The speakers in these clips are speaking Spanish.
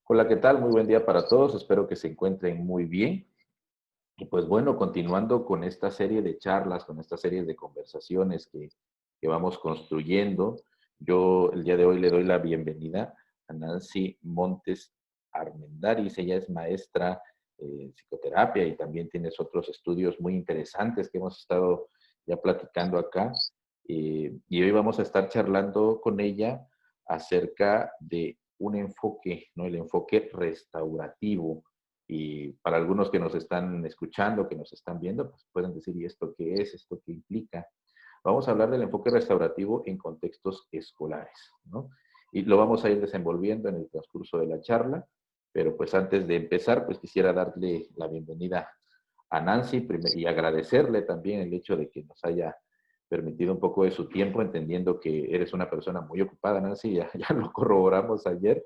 Hola, ¿qué tal? Muy buen día para todos. Espero que se encuentren muy bien. Y pues bueno, continuando con esta serie de charlas, con esta serie de conversaciones que vamos construyendo, yo el día de hoy le doy la bienvenida a Nancy Montes Armendáriz. Ella es maestra en psicoterapia y también tienes otros estudios muy interesantes que hemos estado ya platicando acá. Y hoy vamos a estar charlando con ella acerca de un enfoque, ¿no? El enfoque restaurativo. Y para algunos que nos están escuchando, que nos están viendo, pues pueden decir, ¿y esto qué es? ¿Esto qué implica? Vamos a hablar del enfoque restaurativo en contextos escolares, ¿no? Y lo vamos a ir desenvolviendo en el transcurso de la charla, pero pues antes de empezar, pues quisiera darle la bienvenida a Nancy y agradecerle también el hecho de que nos haya permitido un poco de su tiempo, entendiendo que eres una persona muy ocupada, Nancy, ya lo corroboramos ayer,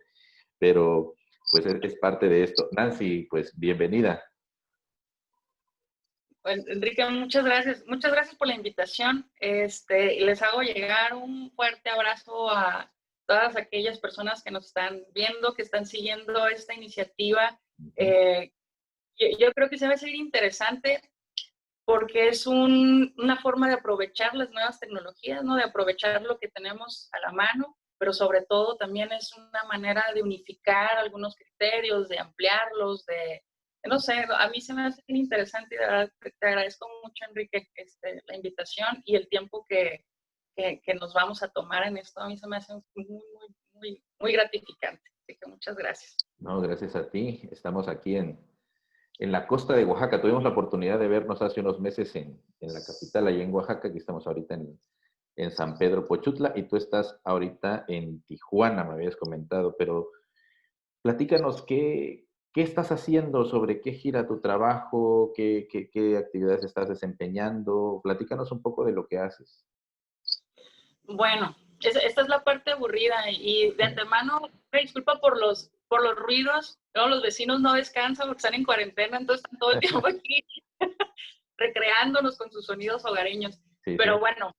pero pues es parte de esto. Nancy, pues bienvenida. Bueno, Enrique, muchas gracias. Muchas gracias por la invitación. Les hago llegar un fuerte abrazo a todas aquellas personas que nos están viendo, que están siguiendo esta iniciativa. Eh, yo creo que se va a ser interesante porque es una forma de aprovechar las nuevas tecnologías, ¿no? De aprovechar lo que tenemos a la mano, pero sobre todo también es una manera de unificar algunos criterios, de ampliarlos, no sé, a mí se me hace bien interesante y de verdad te agradezco mucho, Enrique, la invitación y el tiempo que nos vamos a tomar en esto. A mí se me hace muy gratificante. Así que muchas gracias. No, gracias a ti. Estamos aquí en la costa de Oaxaca. Tuvimos la oportunidad de vernos hace unos meses en la capital, ahí en Oaxaca. Aquí estamos ahorita en San Pedro Pochutla y tú estás ahorita en Tijuana, me habías comentado, pero platícanos qué estás haciendo, sobre qué gira tu trabajo, qué actividades estás desempeñando. Platícanos un poco de lo que haces. Bueno, esta es la parte aburrida y de antemano, me disculpa por los ruidos. Luego los vecinos no descansan porque están en cuarentena, entonces están todo el tiempo aquí recreándonos con sus sonidos hogareños. Sí, Pero sí. bueno,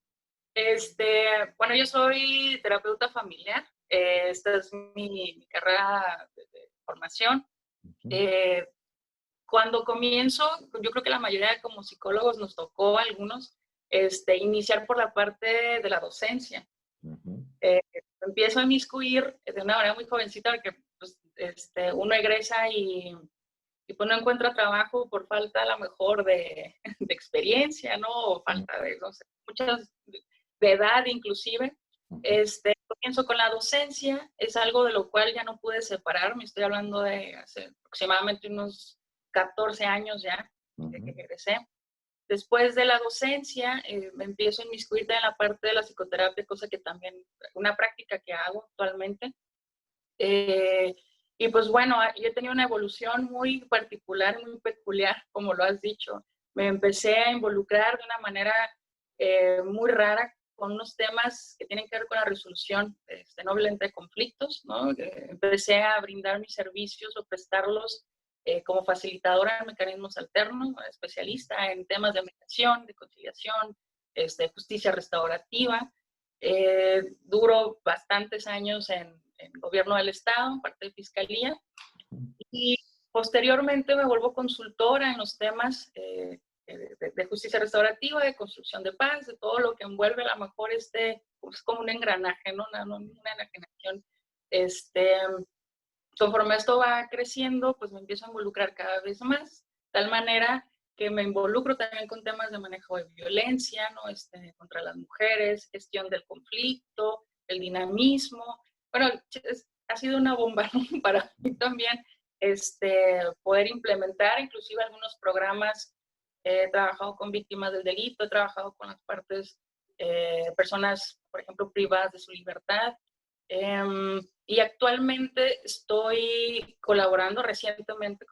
yo soy terapeuta familiar. Esta es mi carrera de formación. Ujú, Eh, Cuando comienzo, yo creo que la mayoría como psicólogos nos tocó a algunos iniciar por la parte de la docencia. ujú. eh, Empiezo a inmiscuir de una manera muy jovencita porque pues, uno egresa y pues no encuentra trabajo por falta a lo mejor de experiencia, ¿no? O falta de, no sé, muchas, de edad inclusive. Ujú, Comienzo con la docencia, es algo de lo cual ya no pude separarme, estoy hablando de hace aproximadamente unos 14 años ya, de ujú, que egresé. Después de la docencia, me empiezo a inmiscuir en la parte de la psicoterapia, cosa que también, una práctica que hago actualmente. Eh, y pues bueno, yo he tenido una evolución muy particular, muy peculiar, como lo has dicho. Me empecé a involucrar de una manera muy rara con unos temas que tienen que ver con la resolución no violenta de conflictos, ¿no? Empecé a brindar mis servicios o prestarlos como facilitadora en mecanismos alternos, ¿no? Especialista en temas de mediación, de conciliación, justicia restaurativa. Duro bastantes años en gobierno del Estado, parte de fiscalía, y posteriormente me vuelvo consultora en los temas de justicia restaurativa, de construcción de paz, de todo lo que envuelve a lo mejor pues como un engranaje, ¿no? Una enajenación. Este, Conforme esto va creciendo, pues me empiezo a involucrar cada vez más, de tal manera que me involucro también con temas de manejo de violencia, ¿no? Contra las mujeres, gestión del conflicto, el dinamismo. Bueno, ha sido una bomba, ¿no? Para mí también poder implementar inclusive algunos programas. He trabajado con víctimas del delito, he trabajado con las partes, personas, por ejemplo, privadas de su libertad. Y actualmente estoy colaborando recientemente,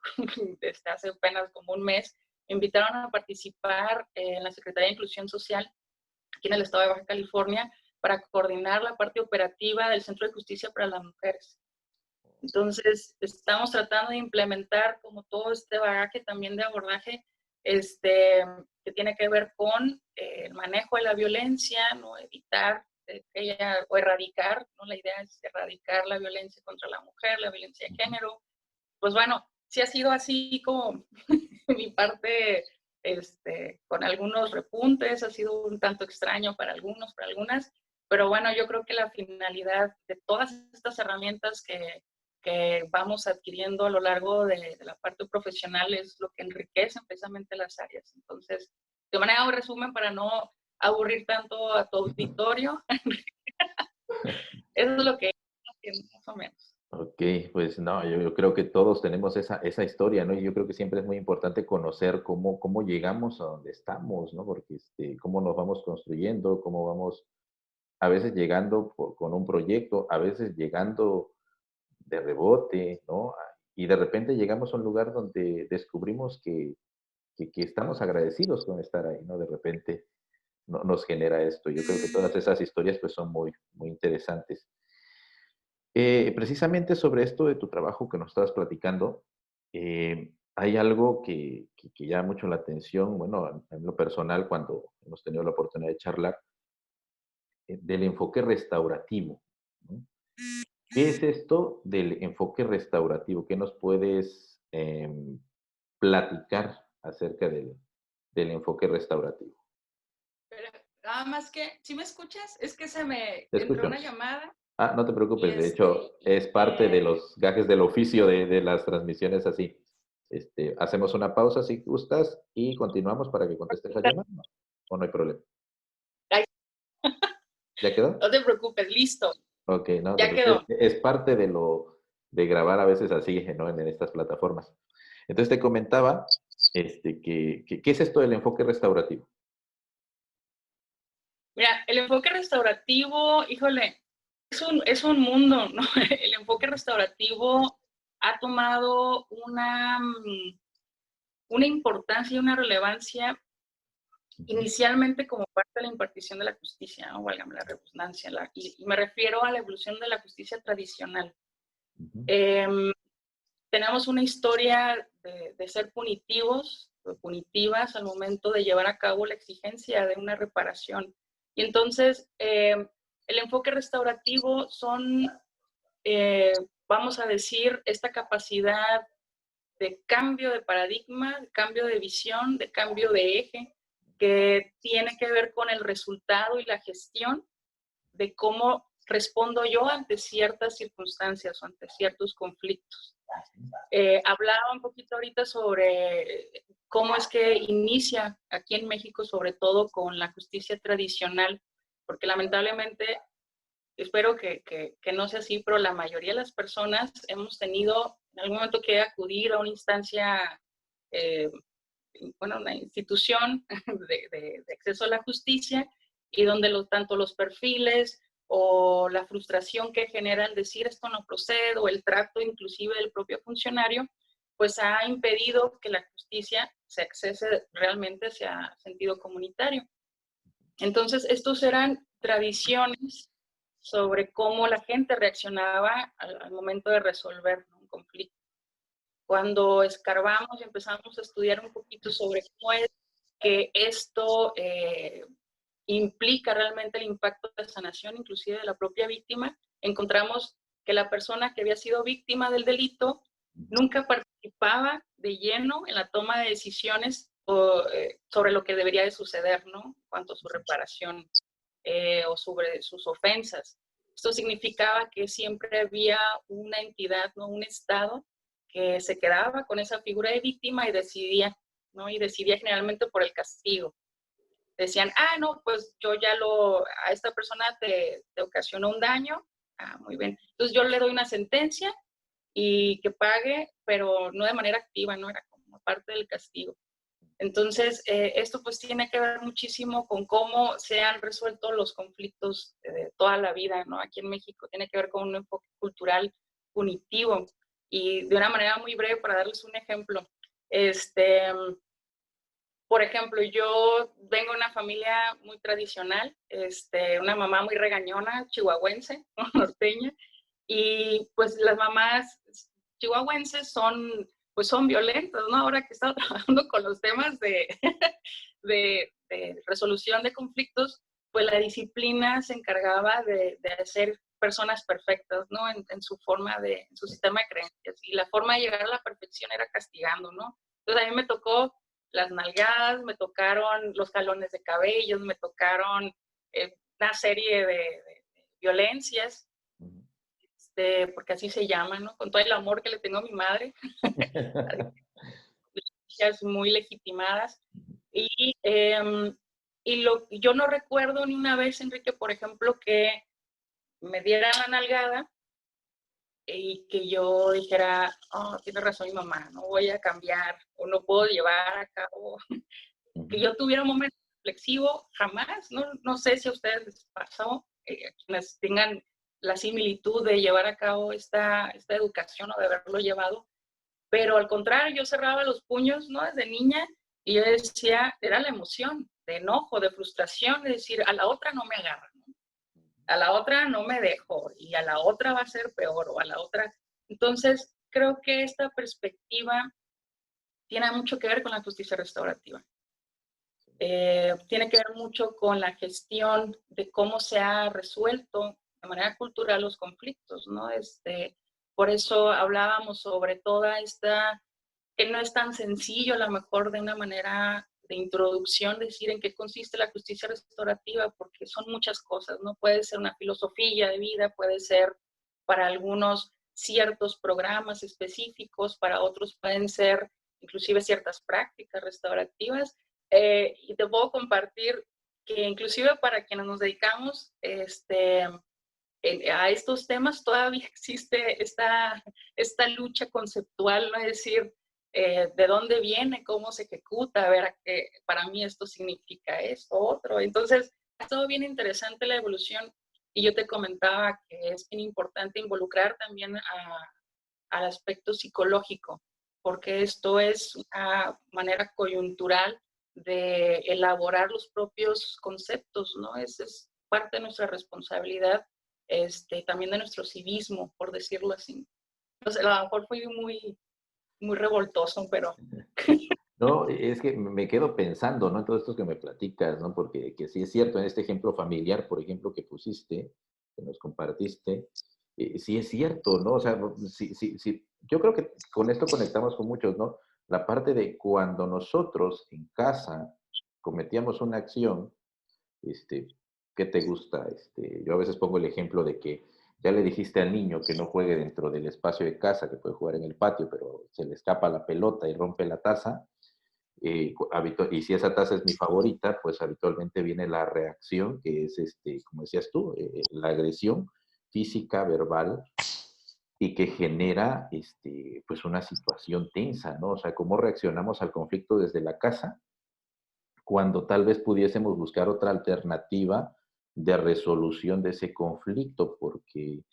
desde hace apenas como un mes, me invitaron a participar en la Secretaría de Inclusión Social aquí en el estado de Baja California para coordinar la parte operativa del Centro de Justicia para las Mujeres. Entonces, estamos tratando de implementar como todo este bagaje también de abordaje que tiene que ver con el manejo de la violencia, ¿no? Evitar o erradicar, ¿no? La idea es erradicar la violencia contra la mujer, la violencia de género. Pues bueno, sí ha sido así como mi parte, con algunos repuntes, ha sido un tanto extraño para algunos, para algunas, pero bueno, yo creo que la finalidad de todas estas herramientas que vamos adquiriendo a lo largo de la parte profesional es lo que enriquece precisamente las áreas. Entonces, de manera de resumen, para no aburrir tanto a tu auditorio, eso es lo que más o menos. Ok, pues no, yo creo que todos tenemos esa historia, ¿no? Y yo creo que siempre es muy importante conocer cómo llegamos a donde estamos, ¿no? Porque cómo nos vamos construyendo, cómo vamos a veces llegando con un proyecto, a veces llegando de rebote, ¿no? Y de repente llegamos a un lugar donde descubrimos que estamos agradecidos con estar ahí, ¿no? De repente nos genera esto. Yo creo que todas esas historias pues son muy, muy interesantes. Precisamente sobre esto de tu trabajo que nos estabas platicando, hay algo que llama mucho la atención, bueno, en lo personal, cuando hemos tenido la oportunidad de charlar, del enfoque restaurativo, ¿no? ¿Qué es esto del enfoque restaurativo? ¿Qué nos puedes platicar acerca del enfoque restaurativo? Pero nada más que, ¿sí me escuchas? Es que se me Te entró escucho. una llamada Ah, no te y preocupes, de hecho, es parte de los gajes del oficio de las transmisiones así. Hacemos una pausa si gustas y continuamos para que contestes la llamada, ¿no? ¿O no hay problema? ay, ¿Ya quedó? no te preocupes, listo, Ok, no te ya preocupes. quedó. Es parte de grabar a veces así, ¿no? En estas plataformas. Entonces te comentaba, ¿qué es esto del enfoque restaurativo? Mira, el enfoque restaurativo, híjole, es un mundo, ¿no? El enfoque restaurativo ha tomado una importancia y una relevancia Ujú, inicialmente como parte de la impartición de la justicia, ¿no? Válgame la redundancia, y me refiero a la evolución de la justicia tradicional. ujú, Eh, Tenemos una historia de ser punitivos o punitivas al momento de llevar a cabo la exigencia de una reparación. Y entonces, el enfoque restaurativo son, vamos a decir, esta capacidad de cambio de paradigma, de cambio de visión, de cambio de eje, que tiene que ver con el resultado y la gestión de cómo respondo yo ante ciertas circunstancias o ante ciertos conflictos. Hablaba un poquito ahorita sobre cómo es que inicia aquí en México, sobre todo con la justicia tradicional, porque lamentablemente, espero que no sea así, pero la mayoría de las personas hemos tenido en algún momento que acudir a una instancia, eh, bueno, una institución de acceso a la justicia y donde tanto los perfiles o la frustración que genera el decir esto no procede o el trato inclusive del propio funcionario, pues ha impedido que la justicia se accese realmente hacia sentido comunitario. Entonces, estos eran tradiciones sobre cómo la gente reaccionaba al momento de resolver, ¿no?, un conflicto. Cuando escarbamos y empezamos a estudiar un poquito sobre cómo es que esto implica realmente el impacto de sanación, inclusive de la propia víctima, encontramos que la persona que había sido víctima del delito nunca participaba de lleno en la toma de decisiones sobre lo que debería de suceder, ¿no? En cuanto a su reparación o sobre sus ofensas. Esto significaba que siempre había una entidad, ¿no?, un Estado que se quedaba con esa figura de víctima y decidía, ¿no? Y decidía generalmente por el castigo. Decían, ah, no, pues yo ya a esta persona te ocasionó un daño, ah, muy bien. Entonces yo le doy una sentencia y que pague, pero no de manera activa, no era como parte del castigo. Entonces, esto pues tiene que ver muchísimo con cómo se han resuelto los conflictos de toda la vida, ¿no? Aquí en México tiene que ver con un enfoque cultural punitivo. Y de una manera muy breve, para darles un ejemplo, por ejemplo, yo vengo de una familia muy tradicional, una mamá muy regañona, chihuahuense, ¿no?, norteña, y pues las mamás chihuahuenses pues son violentas, ¿no? Ahora que he estado trabajando con los temas de resolución de conflictos, pues la disciplina se encargaba de hacer personas perfectas, ¿no? En su forma en su sistema de creencias. Y la forma de llegar a la perfección era castigando, ¿no? Entonces a mí me tocó las nalgadas, me tocaron los jalones de cabellos, me tocaron una serie de violencias, porque así se llama, ¿no? Con todo el amor que le tengo a mi madre, violencias muy legitimadas. Yo no recuerdo ni una vez, Enrique, por ejemplo, que me dieran la nalgada y que yo dijera, oh, tiene razón mi mamá, no voy a cambiar o no puedo llevar a cabo, que yo tuviera un momento reflexivo, jamás, no, no sé si a ustedes les pasó, quienes tengan la similitud de llevar a cabo esta educación o de haberlo llevado, pero al contrario, yo cerraba los puños, ¿no? Desde niña, y yo decía, era la emoción, de enojo, de frustración, de decir, a la otra no me agarra, ¿no? A la otra no me dejo, y a la otra va a ser peor, o a la otra. Entonces, creo que esta perspectiva tiene mucho que ver con la justicia restaurativa. Tiene que ver mucho con la gestión de cómo se ha resuelto de manera cultural los conflictos, ¿no? Por eso hablábamos sobre toda esta, que no es tan sencillo a lo mejor de una manera de introducción decir en qué consiste la justicia restaurativa, porque son muchas cosas, ¿no? Puede ser una filosofía de vida, puede ser para algunos ciertos programas específicos, para otros pueden ser inclusive ciertas prácticas restaurativas. Y te puedo compartir que inclusive para quienes nos dedicamos a estos temas todavía existe esta lucha conceptual, ¿no? Es decir, de dónde viene, cómo se ejecuta, a ver, para mí esto significa esto, otro. Entonces, ha estado bien interesante la evolución y yo te comentaba que es bien importante involucrar también al aspecto psicológico, porque esto es una manera coyuntural de elaborar los propios conceptos, ¿no? Es parte de nuestra responsabilidad, también de nuestro civismo, por decirlo así. Entonces, a lo mejor fui muy revoltoso, pero... No, es que me quedo pensando, ¿no? En todo esto que me platicas, ¿no? Porque que sí es cierto, en este ejemplo familiar, por ejemplo, que pusiste, que nos compartiste, sí es cierto, ¿no? O sea, sí, sí, sí. Yo creo que con esto conectamos con muchos, ¿no? La parte de cuando nosotros en casa cometíamos una acción, este, ¿qué te gusta? Yo a veces pongo el ejemplo de que ya le dijiste al niño que no juegue dentro del espacio de casa, que puede jugar en el patio, pero se le escapa la pelota y rompe la taza. Y si esa taza es mi favorita, pues habitualmente viene la reacción, que es, como decías tú, la agresión física, verbal, y que genera, pues una situación tensa, ¿no? O sea, cómo reaccionamos al conflicto desde la casa cuando tal vez pudiésemos buscar otra alternativa de resolución de ese conflicto, porque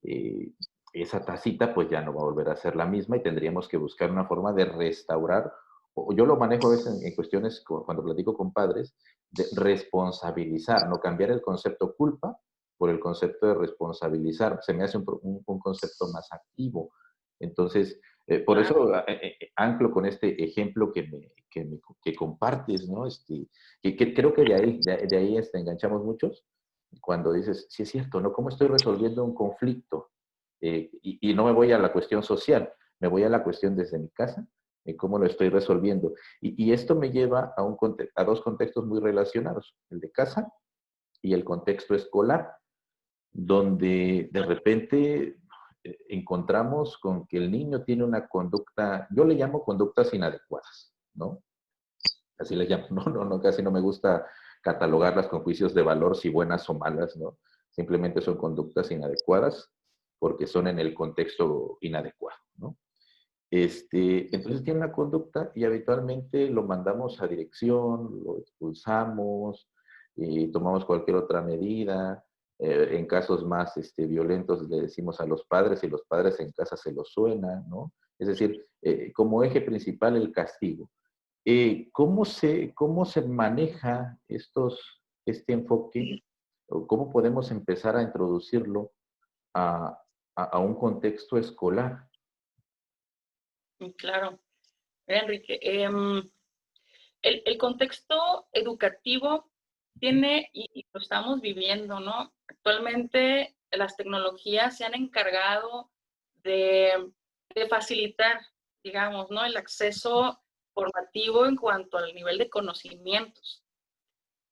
eh, esa tacita pues ya no va a volver a ser la misma y tendríamos que buscar una forma de restaurar, o yo lo manejo a veces en cuestiones cuando platico con padres, de responsabilizar, no cambiar el concepto culpa por el concepto de responsabilizar. Se me hace un concepto más activo. Entonces, por eso anclo con este ejemplo que compartes, ¿no? Que creo que de ahí enganchamos muchos, cuando dices, sí es cierto, ¿no? ¿Cómo estoy resolviendo un conflicto? Y no me voy a la cuestión social, me voy a la cuestión desde mi casa, cómo lo estoy resolviendo. Y esto me lleva a dos contextos muy relacionados, el de casa y el contexto escolar, donde de repente encontramos con que el niño tiene una conducta, yo le llamo conductas inadecuadas, ¿no? Así le llamo, no, casi no me gusta catalogarlas con juicios de valor, si buenas o malas, ¿no? Simplemente son conductas inadecuadas porque son en el contexto inadecuado, ¿no? Entonces tiene una conducta y habitualmente lo mandamos a dirección, lo expulsamos y tomamos cualquier otra medida. En casos más violentos le decimos a los padres y los padres en casa se lo suenan, ¿no? Es decir, como eje principal el castigo. ¿Cómo se maneja este enfoque? ¿O cómo podemos empezar a introducirlo a un contexto escolar? Claro, Enrique. El contexto educativo tiene, y lo estamos viviendo, ¿no? Actualmente las tecnologías se han encargado de, de facilitar, digamos, ¿no? El acceso formativo en cuanto al nivel de conocimientos.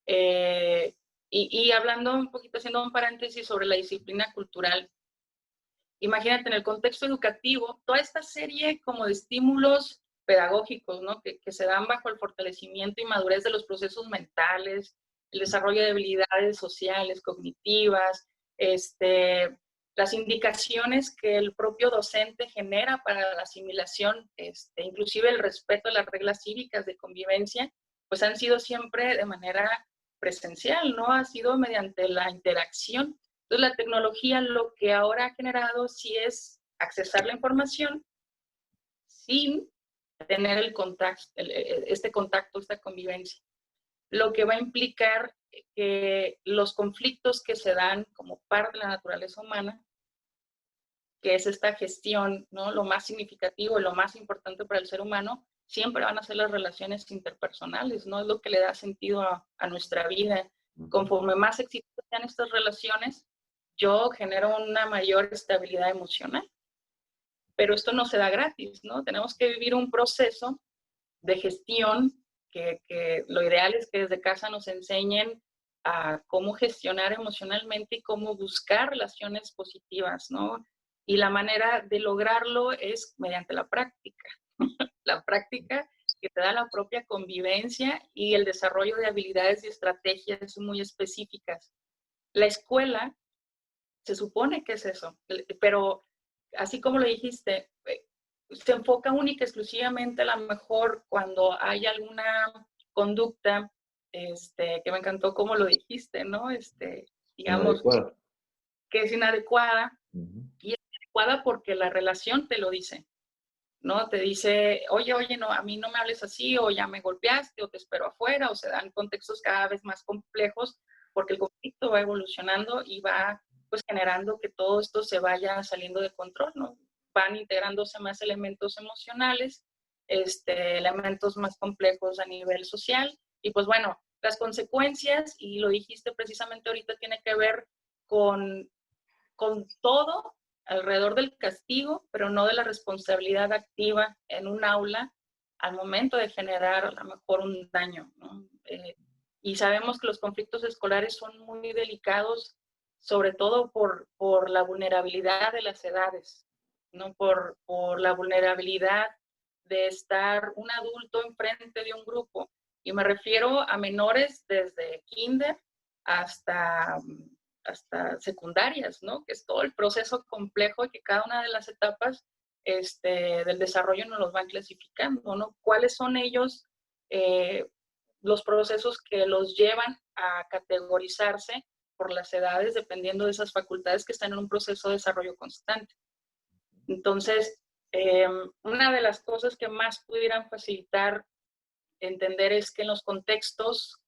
Eh, y hablando un poquito, haciendo un paréntesis sobre la disciplina cultural, imagínate en el contexto educativo, toda esta serie como de estímulos pedagógicos, ¿no? Que se dan bajo el fortalecimiento y madurez de los procesos mentales, el desarrollo de habilidades sociales, cognitivas, las indicaciones que el propio docente genera para la asimilación, inclusive el respeto a las reglas cívicas de convivencia, pues han sido siempre de manera presencial, ¿no? Ha sido mediante la interacción. Entonces, la tecnología lo que ahora ha generado sí es accesar la información sin tener el contacto, este contacto, esta convivencia. Lo que va a implicar que los conflictos que se dan como parte de la naturaleza humana, que es esta gestión, ¿no? Lo más significativo y lo más importante para el ser humano, siempre van a ser las relaciones interpersonales, ¿no? Es lo que le da sentido a nuestra vida. Conforme más exitosas sean estas relaciones, yo genero una mayor estabilidad emocional. Pero esto no se da gratis, ¿no? Tenemos que vivir un proceso de gestión que lo ideal es que desde casa nos enseñen a cómo gestionar emocionalmente y cómo buscar relaciones positivas, ¿no? Y la manera de lograrlo es mediante la práctica. La práctica que te da la propia convivencia y el desarrollo de habilidades y estrategias muy específicas. La escuela se supone que es eso, pero así como lo dijiste, se enfoca única y exclusivamente a lo mejor cuando hay alguna conducta que me encantó como lo dijiste, ¿no? Digamos, Inadecuada. que es inadecuada, Ujú. y es inadecuada porque la relación te lo dice, ¿no? Te dice, oye, no, a mí no me hables así, o ya me golpeaste, o te espero afuera, o se dan contextos cada vez más complejos, porque el conflicto va evolucionando y va pues generando que todo esto se vaya saliendo de control, ¿no? Van integrándose más elementos emocionales, elementos más complejos a nivel social, y pues bueno, las consecuencias, y lo dijiste precisamente ahorita, tiene que ver con, con todo alrededor del castigo, pero no de la responsabilidad activa en un aula al momento de generar a lo mejor un daño, ¿no? Y sabemos que los conflictos escolares son muy delicados, sobre todo por la vulnerabilidad de las edades, ¿no? Por la vulnerabilidad de estar un adulto enfrente de un grupo. Y me refiero a menores desde kinder hasta secundarias, ¿no? Que es todo el proceso complejo y que cada una de las etapas del desarrollo nos los van clasificando, ¿no? ¿Cuáles son ellos los procesos que los llevan a categorizarse por las edades dependiendo de esas facultades que están en un proceso de desarrollo constante? Entonces, una de las cosas que más pudieran facilitar entender es que en los contextos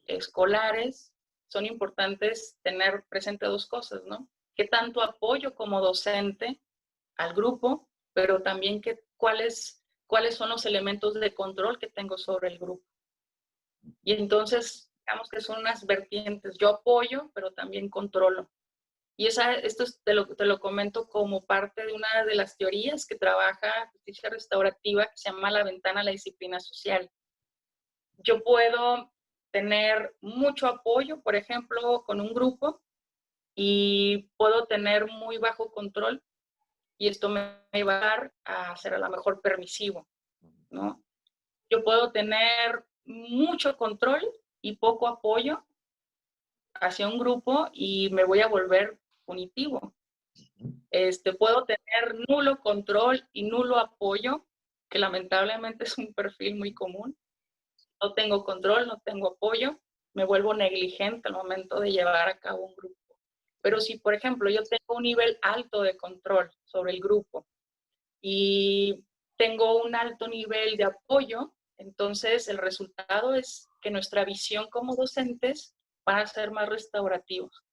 escolares son importantes tener presente dos cosas, ¿no? ¿Qué tanto apoyo como docente al grupo, pero también cuáles son los elementos de control que tengo sobre el grupo? Y entonces, digamos que son unas vertientes. Yo apoyo, pero también controlo. Y esto te lo comento como parte de una de las teorías que trabaja justicia restaurativa, que se llama la ventana a la disciplina social. Yo puedo tener mucho apoyo, por ejemplo, con un grupo, y puedo tener muy bajo control, y esto me va a llevar a ser a lo mejor permisivo, ¿no? Yo puedo tener mucho control y poco apoyo hacia un grupo y me voy a volver punitivo. Puedo tener nulo control y nulo apoyo, que lamentablemente es un perfil muy común. No tengo control, no tengo apoyo, me vuelvo negligente al momento de llevar a cabo un grupo. Pero si, por ejemplo, yo tengo un nivel alto de control sobre el grupo y tengo un alto nivel de apoyo, entonces el resultado es que nuestra visión como docentes va a ser más restaurativos.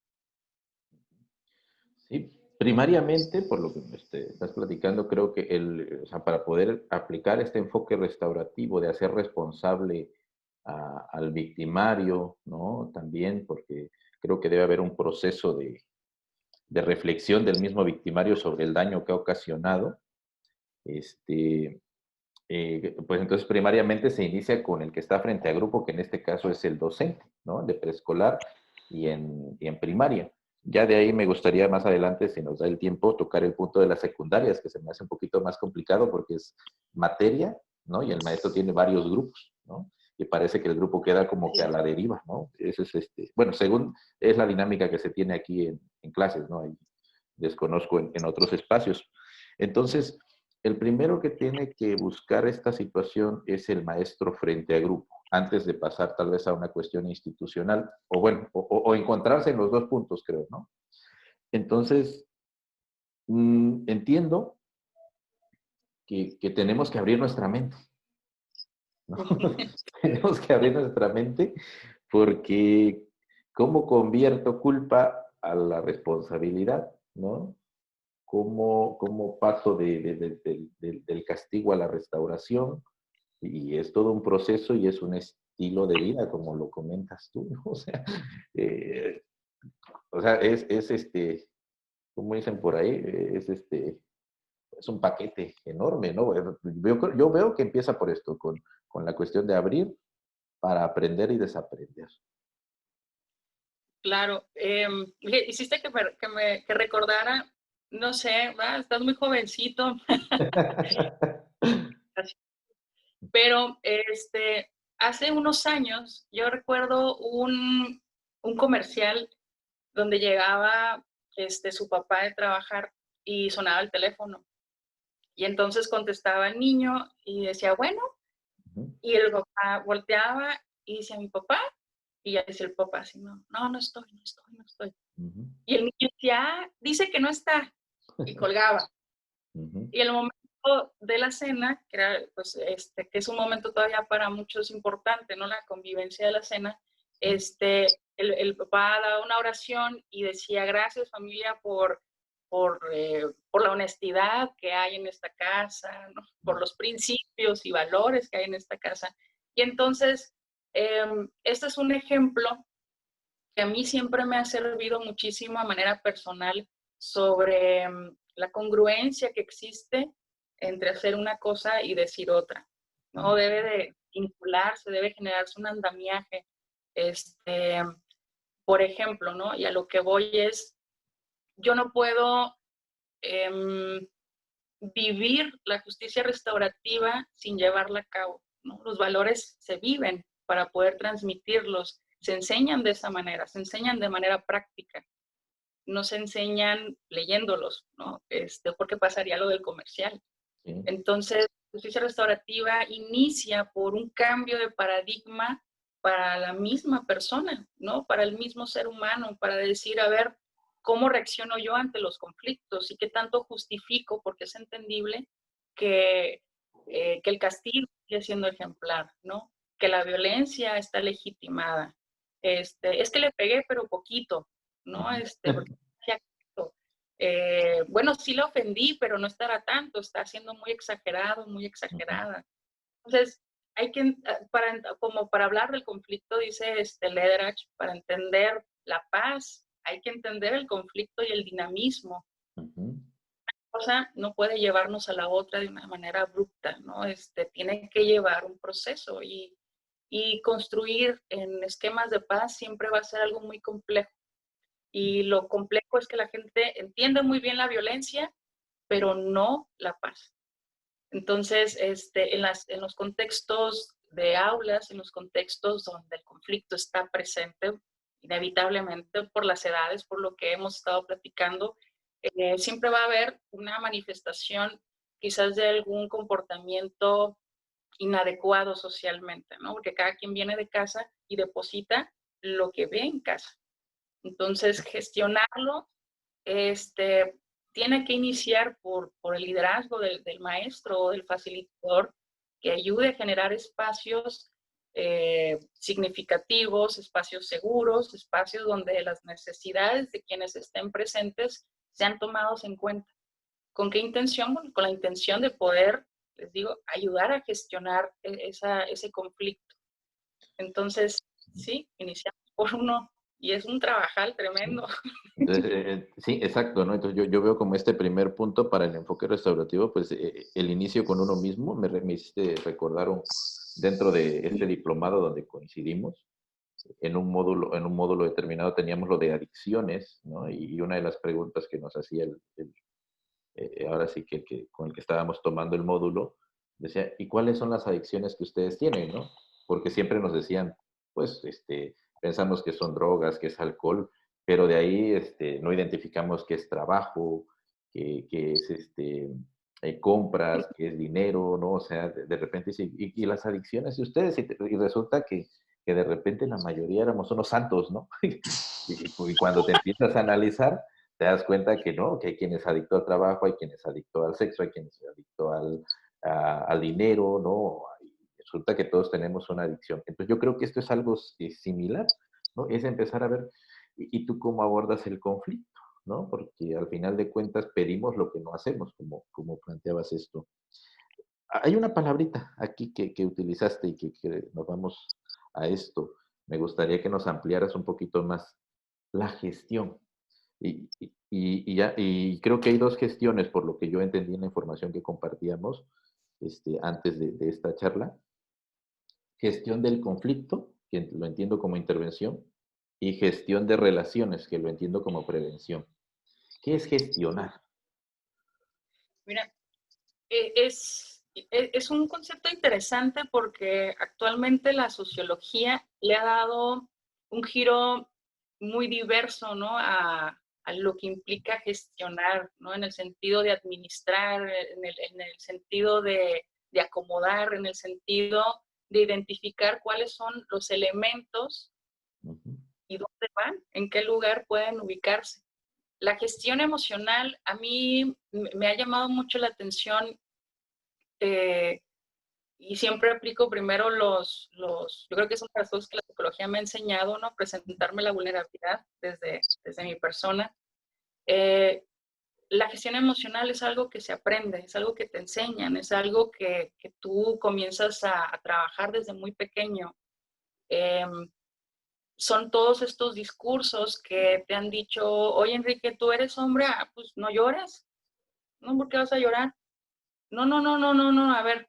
Sí, primariamente, por lo que estás platicando, creo que o sea, para poder aplicar este enfoque restaurativo de hacer responsable al victimario, ¿no? También, porque creo que debe haber un proceso de reflexión del mismo victimario sobre el daño que ha ocasionado. Este, pues entonces primariamente se inicia con el que está frente a grupo, que en este caso es el docente, ¿no? De preescolar y en primaria. Ya de ahí me gustaría más adelante, si nos da el tiempo, tocar el punto de las secundarias, que se me hace un poquito más complicado porque es materia, ¿no? Y el maestro tiene varios grupos, ¿no? Y parece que el grupo queda como que a la deriva, ¿no? Eso es bueno, según es la dinámica que se tiene aquí en clases, ¿no? Ahí desconozco en otros espacios. Entonces, el primero que tiene que buscar esta situación es el maestro frente a grupo, antes de pasar tal vez a una cuestión institucional, o bueno, o encontrarse en los dos puntos, creo, ¿no? Entonces, entiendo que tenemos que abrir nuestra mente, ¿no? Tenemos que abrir nuestra mente porque ¿cómo convierto culpa a la responsabilidad, ¿no? ¿Cómo paso del castigo a la restauración? Y es todo un proceso y es un estilo de vida, como lo comentas tú, ¿no? Eh, es como dicen por ahí, es un paquete enorme, ¿no? Yo veo que empieza por esto, con la cuestión de abrir para aprender y desaprender. Claro, hiciste que recordara, no sé, ¿verdad? Estás muy jovencito, pero hace unos años yo recuerdo un comercial donde llegaba su papá de trabajar y sonaba el teléfono. Y entonces contestaba el niño y decía, bueno, Ujú, y el papá volteaba y decía, mi papá, y ya decía el papá así, no, no, no estoy, no estoy, no estoy. ujú, Y el niño decía, ah, dice que no está, y colgaba. ujú, Y el momento de la cena, que era, pues, que es un momento todavía para muchos importante, ¿no? La convivencia de la cena, sí, el papá daba una oración y decía, gracias familia por la honestidad que hay en esta casa, ¿no? Por los principios y valores que hay en esta casa. Y entonces, este es un ejemplo que a mí siempre me ha servido muchísimo a manera personal sobre la congruencia que existe entre hacer una cosa y decir otra. No mm, debe de vincularse, debe generarse un andamiaje. Este, por ejemplo, ¿no? Y a lo que voy es, yo no puedo vivir la justicia restaurativa sin llevarla a cabo, ¿no? Los valores se viven para poder transmitirlos, se enseñan de esa manera, se enseñan de manera práctica, no se enseñan leyéndolos, ¿no? Porque pasaría lo del comercial. sí, Entonces, justicia restaurativa inicia por un cambio de paradigma para la misma persona, ¿no? Para el mismo ser humano, para decir, a ver, ¿cómo reacciono yo ante los conflictos y qué tanto justifico, porque es entendible que el castigo sigue siendo ejemplar, ¿no? Que la violencia está legitimada. Es que le pegué, pero poquito, ¿no? ujú, Porque bueno, sí la ofendí, pero no estará tanto, está siendo muy exagerado, muy ujú, exagerada. Entonces, hay que, como para hablar del conflicto, dice Lederach, para entender la paz, hay que entender el conflicto y el dinamismo. ujú, Una cosa no puede llevarnos a la otra de una manera abrupta, ¿no? Tiene que llevar un proceso y construir en esquemas de paz siempre va a ser algo muy complejo. Y lo complejo es que la gente entiende muy bien la violencia, pero no la paz. Entonces, en los contextos de aulas, en los contextos donde el conflicto está presente, inevitablemente por las edades, por lo que hemos estado platicando, siempre va a haber una manifestación quizás de algún comportamiento inadecuado socialmente, ¿no? Porque cada quien viene de casa y deposita lo que ve en casa. Entonces, gestionarlo tiene que iniciar por el liderazgo del maestro o del facilitador que ayude a generar espacios significativos, espacios seguros, espacios donde las necesidades de quienes estén presentes sean tomados en cuenta. ¿Con qué intención? Bueno, con la intención de poder, les digo, ayudar a gestionar ese conflicto. Entonces, sí, iniciamos por uno y es un trabajal tremendo. Entonces, sí, exacto, ¿no? Entonces yo veo como este primer punto para el enfoque restaurativo, pues el inicio con uno mismo, me hiciste recordar dentro de este diplomado donde coincidimos, en un módulo determinado teníamos lo de adicciones, ¿no? Y una de las preguntas que nos hacía ahora sí que con el que estábamos tomando el módulo, decía, ¿y cuáles son las adicciones que ustedes tienen, no? Porque siempre nos decían, pues, pensamos que son drogas, que es alcohol, pero de ahí no identificamos que es trabajo, que es compras, que es dinero, ¿no? O sea, de repente, sí, y las adicciones de ustedes, y resulta que de repente la mayoría éramos unos santos, ¿no? Y cuando te empiezas a analizar, te das cuenta que no, que hay quien es adicto al trabajo, hay quien es adicto al sexo, hay quien es adicto al dinero, ¿no? Y resulta que todos tenemos una adicción. Entonces yo creo que esto es algo similar, ¿no? Es empezar a ver, y tú cómo abordas el conflicto, ¿no? Porque al final de cuentas pedimos lo que no hacemos, como planteabas esto. Hay una palabrita aquí que utilizaste y que nos vamos a esto. Me gustaría que nos ampliaras un poquito más la gestión. Y creo que hay dos gestiones, por lo que yo entendí en la información que compartíamos antes de esta charla. Gestión del conflicto, que lo entiendo como intervención, y gestión de relaciones, que lo entiendo como prevención. ¿Qué es gestionar? Mira, es un concepto interesante porque actualmente la sociología le ha dado un giro muy diverso, ¿no? A lo que implica gestionar, ¿no? En el sentido de administrar, en el sentido de acomodar, en el sentido de identificar cuáles son los elementos Ujú. y dónde van, en qué lugar pueden ubicarse. La gestión emocional a mí me ha llamado mucho la atención, eh, y siempre aplico primero yo creo que son las cosas que la psicología me ha enseñado, ¿no? Presentarme la vulnerabilidad desde mi persona. Eh, la gestión emocional es algo que se aprende, es algo que te enseñan, es algo que tú comienzas a trabajar desde muy pequeño. Eh, son todos estos discursos que te han dicho, oye Enrique, tú eres hombre, pues no llores, ¿no? ¿Por qué vas a llorar? No, no, no, no, no, no, a ver,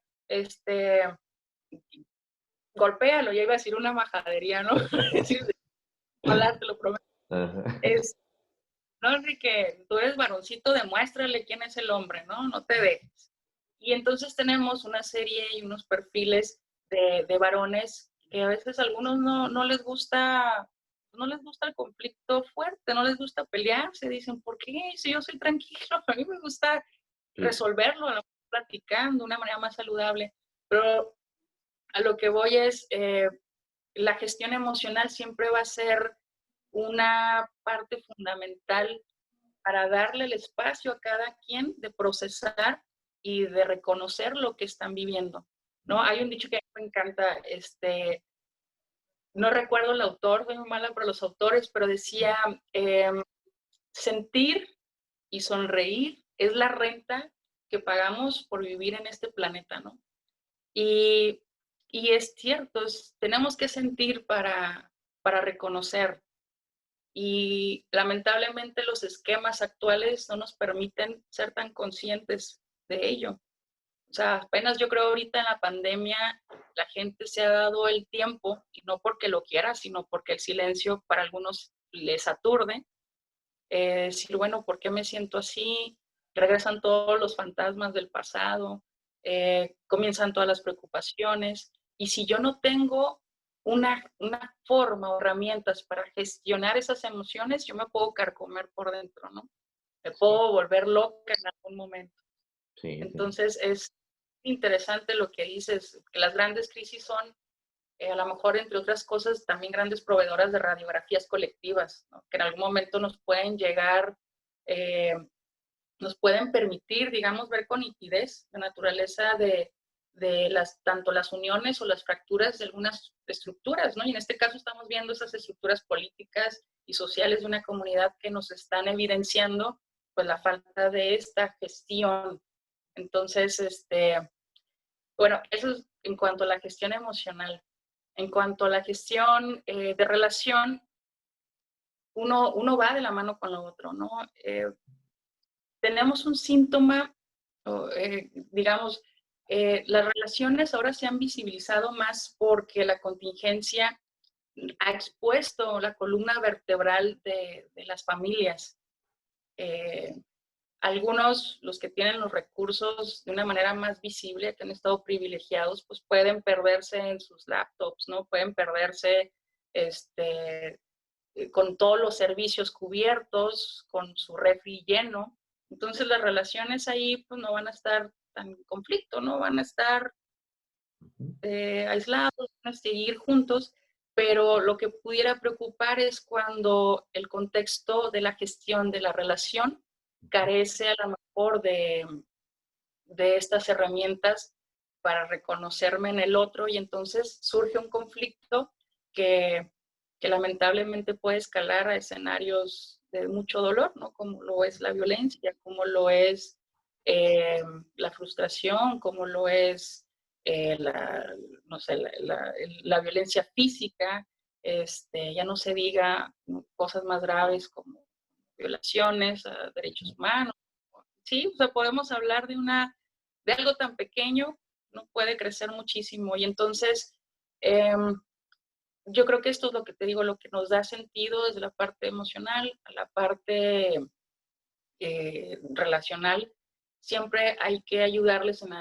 golpéalo, ya iba a decir una majadería, ¿no? Ojalá, te lo prometo. Ajá. Es, no, Enrique, tú eres varoncito, demuéstrale quién es el hombre, ¿no? No te dejes. Y entonces tenemos una serie y unos perfiles de varones que a veces a algunos no les gusta el conflicto fuerte, no les gusta pelear, se dicen, ¿por qué? Si yo soy tranquilo, a mí me gusta Sí. resolverlo, platicando de una manera más saludable. Pero a lo que voy es, la gestión emocional siempre va a ser una parte fundamental para darle el espacio a cada quien de procesar y de reconocer lo que están viviendo, ¿no? Hay un dicho que a mí me encanta, no recuerdo el autor, soy muy mala por los autores, pero decía, sentir y sonreír es la renta que pagamos por vivir en este planeta, ¿no? Y, y es cierto, tenemos que sentir para reconocer. Y lamentablemente los esquemas actuales no nos permiten ser tan conscientes de ello. O sea, apenas yo creo ahorita en la pandemia la gente se ha dado el tiempo, y no porque lo quiera, sino porque el silencio para algunos les aturde. Decir, bueno, ¿por qué me siento así? Regresan todos los fantasmas del pasado, comienzan todas las preocupaciones. Y si yo no tengo una forma o herramientas para gestionar esas emociones, yo me puedo carcomer por dentro, ¿no? Me Sí, puedo volver loca en algún momento. sí, sí. Entonces es interesante lo que dices, que las grandes crisis son, a lo mejor, entre otras cosas, también grandes proveedoras de radiografías colectivas, ¿no? Que en algún momento nos pueden llegar, eh, nos pueden permitir, digamos, ver con nitidez la naturaleza de tanto las uniones o las fracturas de algunas estructuras, ¿no? Y en este caso estamos viendo esas estructuras políticas y sociales de una comunidad que nos están evidenciando, pues, la falta de esta gestión. Entonces, bueno, eso es en cuanto a la gestión emocional. En cuanto a la gestión de relación, uno va de la mano con lo otro, ¿no? Tenemos un síntoma, digamos, las relaciones ahora se han visibilizado más porque la contingencia ha expuesto la columna vertebral de las familias. Eh, Algunos, los que tienen los recursos de una manera más visible, que han estado privilegiados, pues pueden perderse en sus laptops, ¿no? Pueden perderse con todos los servicios cubiertos, con su refri lleno. Entonces las relaciones ahí pues no van a estar tan en conflicto, no van a estar aislados, van a seguir juntos, pero lo que pudiera preocupar es cuando el contexto de la gestión de la relación carece a lo mejor de estas herramientas para reconocerme en el otro y entonces surge un conflicto que, que lamentablemente puede escalar a escenarios de mucho dolor, ¿no? Como lo es la violencia, como lo es la frustración, como lo es no sé, la violencia física, ya no se diga cosas más graves como violaciones a derechos humanos. Sí, o sea, podemos hablar de algo tan pequeño, no puede crecer muchísimo. Y entonces, eh, yo creo que esto es lo que te digo, lo que nos da sentido desde la parte emocional a la parte relacional. Siempre hay que ayudarles en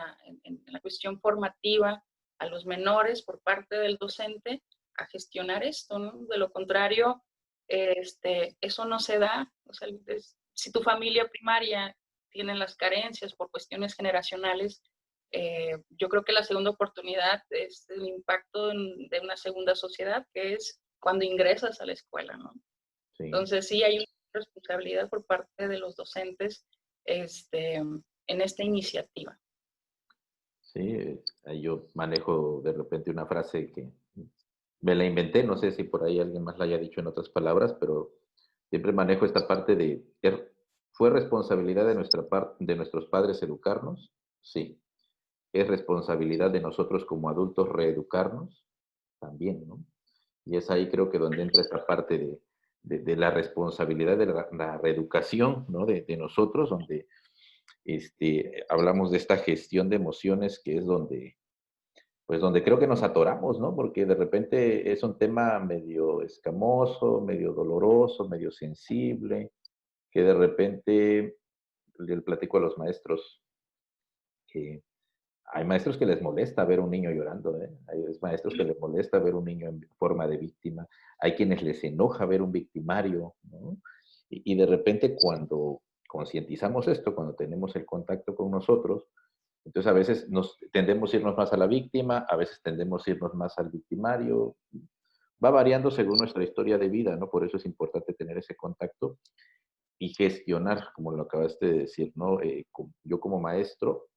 la cuestión formativa a los menores por parte del docente a gestionar esto, ¿no? De lo contrario, eso no se da. O sea, si tu familia primaria tiene las carencias por cuestiones generacionales, yo creo que la segunda oportunidad es el impacto de una segunda sociedad, que es cuando ingresas a la escuela, ¿no? Sí, Entonces, sí hay una responsabilidad por parte de los docentes en esta iniciativa. sí. Ahí yo manejo de repente una frase que me la inventé, no sé si por ahí alguien más la haya dicho en otras palabras, pero siempre manejo esta parte de, ¿fue responsabilidad de de nuestros padres educarnos? Sí. ¿Es responsabilidad de nosotros como adultos reeducarnos? También, ¿no? Y es ahí creo que donde entra esta parte de la responsabilidad de la reeducación, ¿no? De nosotros, donde hablamos de esta gestión de emociones que es donde, pues donde creo que nos atoramos, ¿no? Porque de repente es un tema medio escamoso, medio doloroso, medio sensible, que de repente le platico a los maestros que hay maestros que les molesta ver un niño llorando, ¿eh? Hay maestros que les molesta ver un niño en forma de víctima. Hay quienes les enoja ver un victimario, ¿no? Y de repente cuando concientizamos esto, cuando tenemos el contacto con nosotros, entonces a veces nos tendemos a irnos más a la víctima, a veces tendemos a irnos más al victimario. Va variando según nuestra historia de vida, ¿no? Por eso es importante tener ese contacto y gestionar, como lo acabaste de decir, ¿no? Yo como maestro,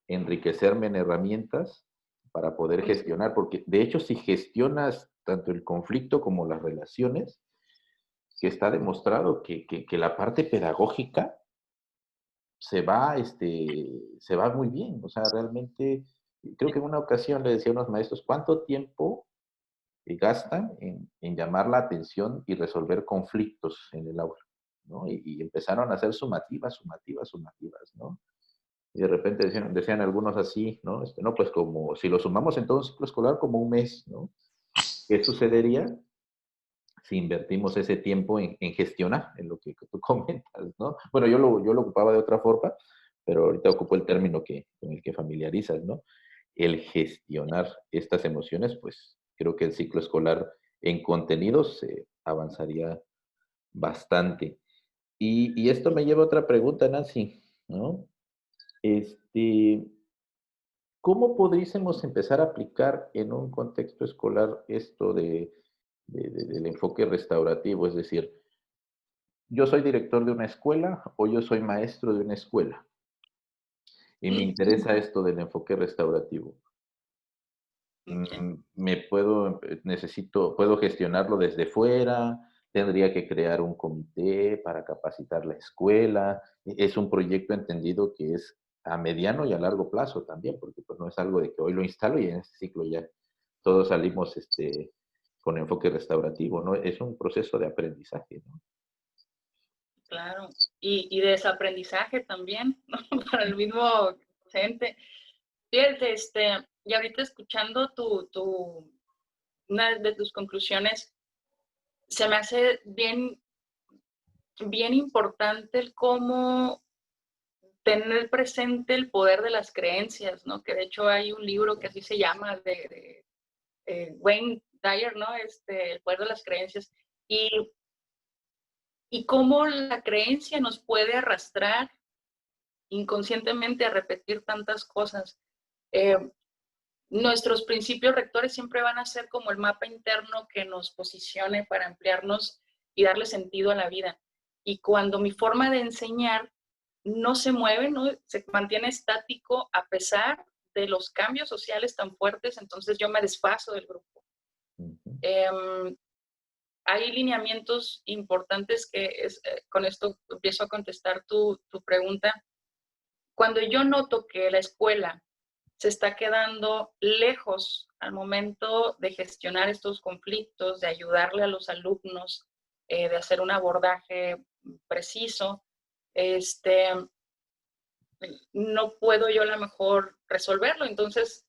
enriquecerme en herramientas para poder gestionar, porque de hecho si gestionas tanto el conflicto como las relaciones, que está demostrado que la parte pedagógica se va muy bien. O sea, realmente, creo que en una ocasión le decía a unos maestros, ¿cuánto tiempo gastan en llamar la atención y resolver conflictos en el aula? ¿No? Y empezaron a hacer sumativas, sumativas, sumativas, ¿no? Y de repente decían algunos así, ¿no? No, pues como si lo sumamos en todo un ciclo escolar, como un mes, ¿no? ¿Qué sucedería si invertimos ese tiempo en gestionar, en lo que tú comentas, ¿no? Bueno, yo lo ocupaba de otra forma, pero ahorita ocupo el término con el que familiarizas, ¿no? El gestionar estas emociones, pues creo que el ciclo escolar en contenidos avanzaría bastante. Y esto me lleva a otra pregunta, Nancy, ¿no? Este, ¿Cómo podríamos empezar a aplicar en un contexto escolar esto del enfoque restaurativo? Es decir, yo soy director de una escuela o yo soy maestro de una escuela y me interesa esto del enfoque restaurativo. Okay. Puedo gestionarlo desde fuera, tendría que crear un comité para capacitar la escuela. Es un proyecto entendido que es a mediano y a largo plazo también, porque pues no es algo de que hoy lo instalo y en este ciclo ya todos salimos con enfoque restaurativo, ¿no? Es un proceso de aprendizaje, ¿no? Claro. Y de desaprendizaje también, ¿no? Para el mismo docente. Fíjate, y ahorita escuchando una de tus conclusiones, se me hace bien, bien importante el cómo tener presente el poder de las creencias, ¿no? Que de hecho hay un libro que así se llama Wayne Dyer, ¿no? El poder de las creencias. Y, y cómo la creencia nos puede arrastrar inconscientemente a repetir tantas cosas. Eh, Nuestros principios rectores siempre van a ser como el mapa interno que nos posicione para ampliarnos y darle sentido a la vida. Y cuando mi forma de enseñar no se mueve, ¿no? Se mantiene estático a pesar de los cambios sociales tan fuertes, entonces yo me desfaso del grupo. Hay lineamientos importantes con esto empiezo a contestar tu pregunta. Cuando yo noto que la escuela se está quedando lejos al momento de gestionar estos conflictos, de ayudarle a los alumnos, de hacer un abordaje preciso, no puedo yo a lo mejor resolverlo. Entonces,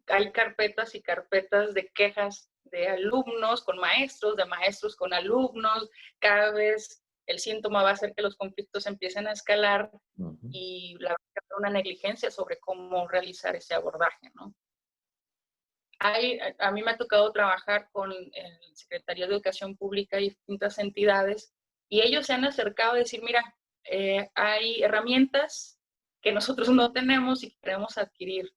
hay carpetas y carpetas de quejas de alumnos con maestros, de maestros con alumnos. Cada vez el síntoma va a ser que los conflictos empiecen a escalar y una negligencia sobre cómo realizar ese abordaje, ¿no? A mí me ha tocado trabajar con el Secretaría de Educación Pública y distintas entidades, y ellos se han acercado a decir, mira, hay herramientas que nosotros no tenemos y que queremos adquirir,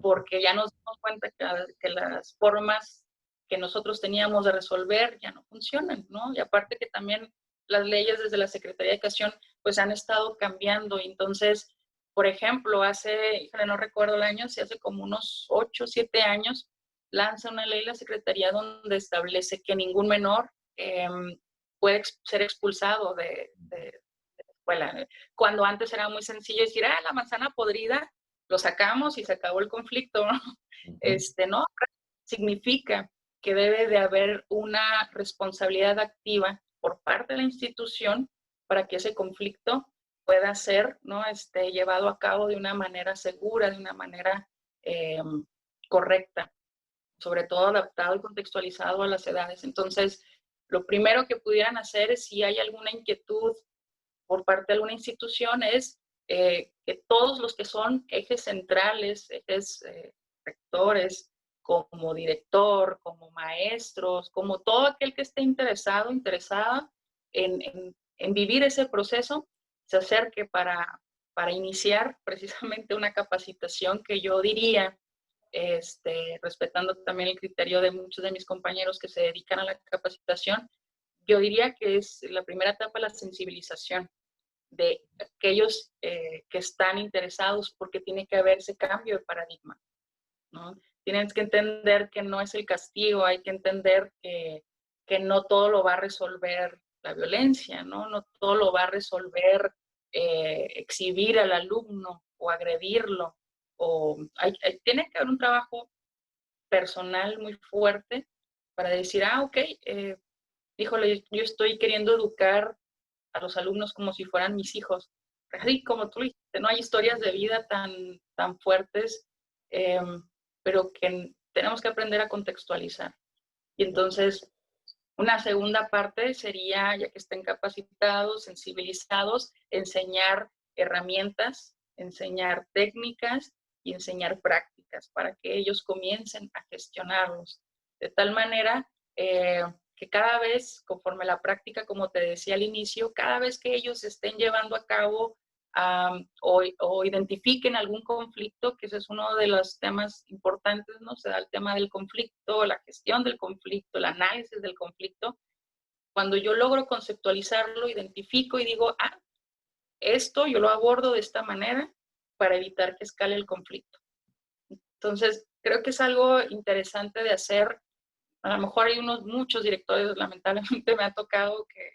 porque ya nos damos cuenta que las formas que nosotros teníamos de resolver ya no funcionan, ¿no? Y aparte que también las leyes desde la Secretaría de Educación pues han estado cambiando. Entonces, por ejemplo, no recuerdo el año, si hace como unos 8 o 7 años, lanza una ley la Secretaría donde establece que ningún menor puede ser expulsado de escuela. Cuando antes era muy sencillo decir, la manzana podrida, lo sacamos y se acabó el conflicto, ¿no? No, significa que debe de haber una responsabilidad activa por parte de la institución para que ese conflicto pueda ser, ¿no? Llevado a cabo de una manera segura, de una manera correcta, sobre todo adaptado y contextualizado a las edades. Entonces, lo primero que pudieran hacer es, si hay alguna inquietud por parte de alguna institución, es que todos los que son ejes centrales, ejes rectores, como director, como maestros, como todo aquel que esté interesada en vivir ese proceso, se acerque para iniciar precisamente una capacitación que yo diría, respetando también el criterio de muchos de mis compañeros que se dedican a la capacitación, yo diría que es la primera etapa la sensibilización de aquellos que están interesados, porque tiene que haber ese cambio de paradigma, ¿no? Tienes que entender que no es el castigo, hay que entender que no todo lo va a resolver la violencia, ¿no? No todo lo va a resolver exhibir al alumno o agredirlo. Tiene que haber un trabajo personal muy fuerte para decir, ok, híjole, yo estoy queriendo educar a los alumnos como si fueran mis hijos. Así como tú dijiste, no hay historias de vida tan fuertes, pero que tenemos que aprender a contextualizar. Y entonces, una segunda parte sería, ya que estén capacitados, sensibilizados, enseñar herramientas, enseñar técnicas y enseñar prácticas para que ellos comiencen a gestionarlos. De tal manera que cada vez, conforme la práctica, como te decía al inicio, cada vez que ellos estén llevando a cabo o identifiquen algún conflicto, que ese es uno de los temas importantes, ¿no? Se da el tema del conflicto, la gestión del conflicto, el análisis del conflicto. Cuando yo logro conceptualizarlo, identifico y digo, esto yo lo abordo de esta manera para evitar que escale el conflicto. Entonces, creo que es algo interesante de hacer. A lo mejor hay muchos directores, lamentablemente me ha tocado, que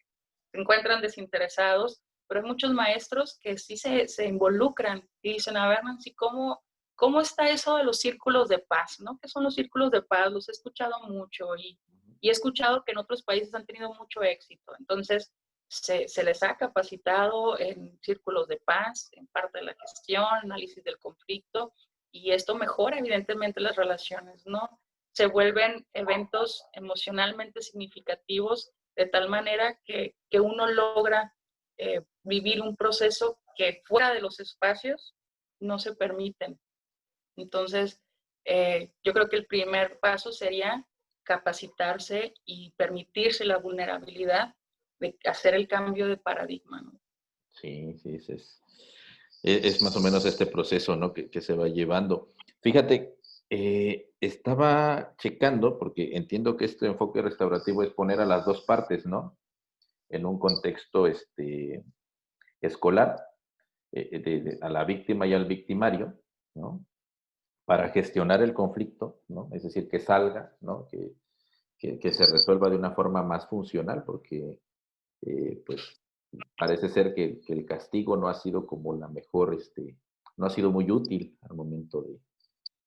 se encuentran desinteresados, pero hay muchos maestros que sí se involucran y dicen, a ver, Nancy, ¿cómo ¿cómo está eso de los círculos de paz, ¿no? ¿Qué son los círculos de paz? Los he escuchado mucho y he escuchado que en otros países han tenido mucho éxito. Entonces, se les ha capacitado en círculos de paz, en parte de la gestión, análisis del conflicto, y esto mejora evidentemente las relaciones, ¿no? Se vuelven eventos emocionalmente significativos de tal manera que uno logra vivir un proceso que fuera de los espacios no se permiten. Entonces, yo creo que el primer paso sería capacitarse y permitirse la vulnerabilidad de hacer el cambio de paradigma, ¿no? Sí, sí, es más o menos este proceso, ¿no? Que se va llevando. Fíjate, estaba checando, porque entiendo que este enfoque restaurativo es poner a las dos partes, ¿no? En un contexto escolar, a la víctima y al victimario, ¿no? Para gestionar el conflicto, ¿no? Es decir, que salga, ¿no? Que se resuelva de una forma más funcional, porque pues parece ser que el castigo no ha sido como la mejor, no ha sido muy útil al momento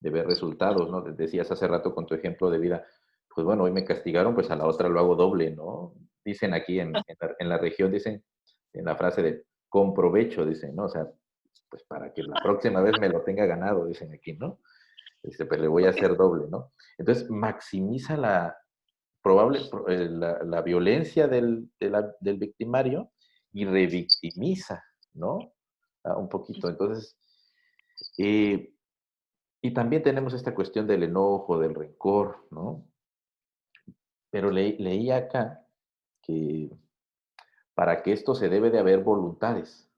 de ver resultados, ¿no? Decías hace rato con tu ejemplo de vida, pues bueno, hoy me castigaron, pues a la otra lo hago doble, ¿no? Dicen aquí en la región, dicen en la frase de con provecho, dicen, ¿no? O sea, pues para que la próxima vez me lo tenga ganado, dicen aquí, ¿no? Pero le voy a hacer doble, ¿no? Entonces, maximiza la violencia del victimario y revictimiza, ¿no? Un poquito. Entonces, eh, y también tenemos esta cuestión del enojo, del rencor, ¿no? Pero leí acá que para que esto se debe de haber voluntades,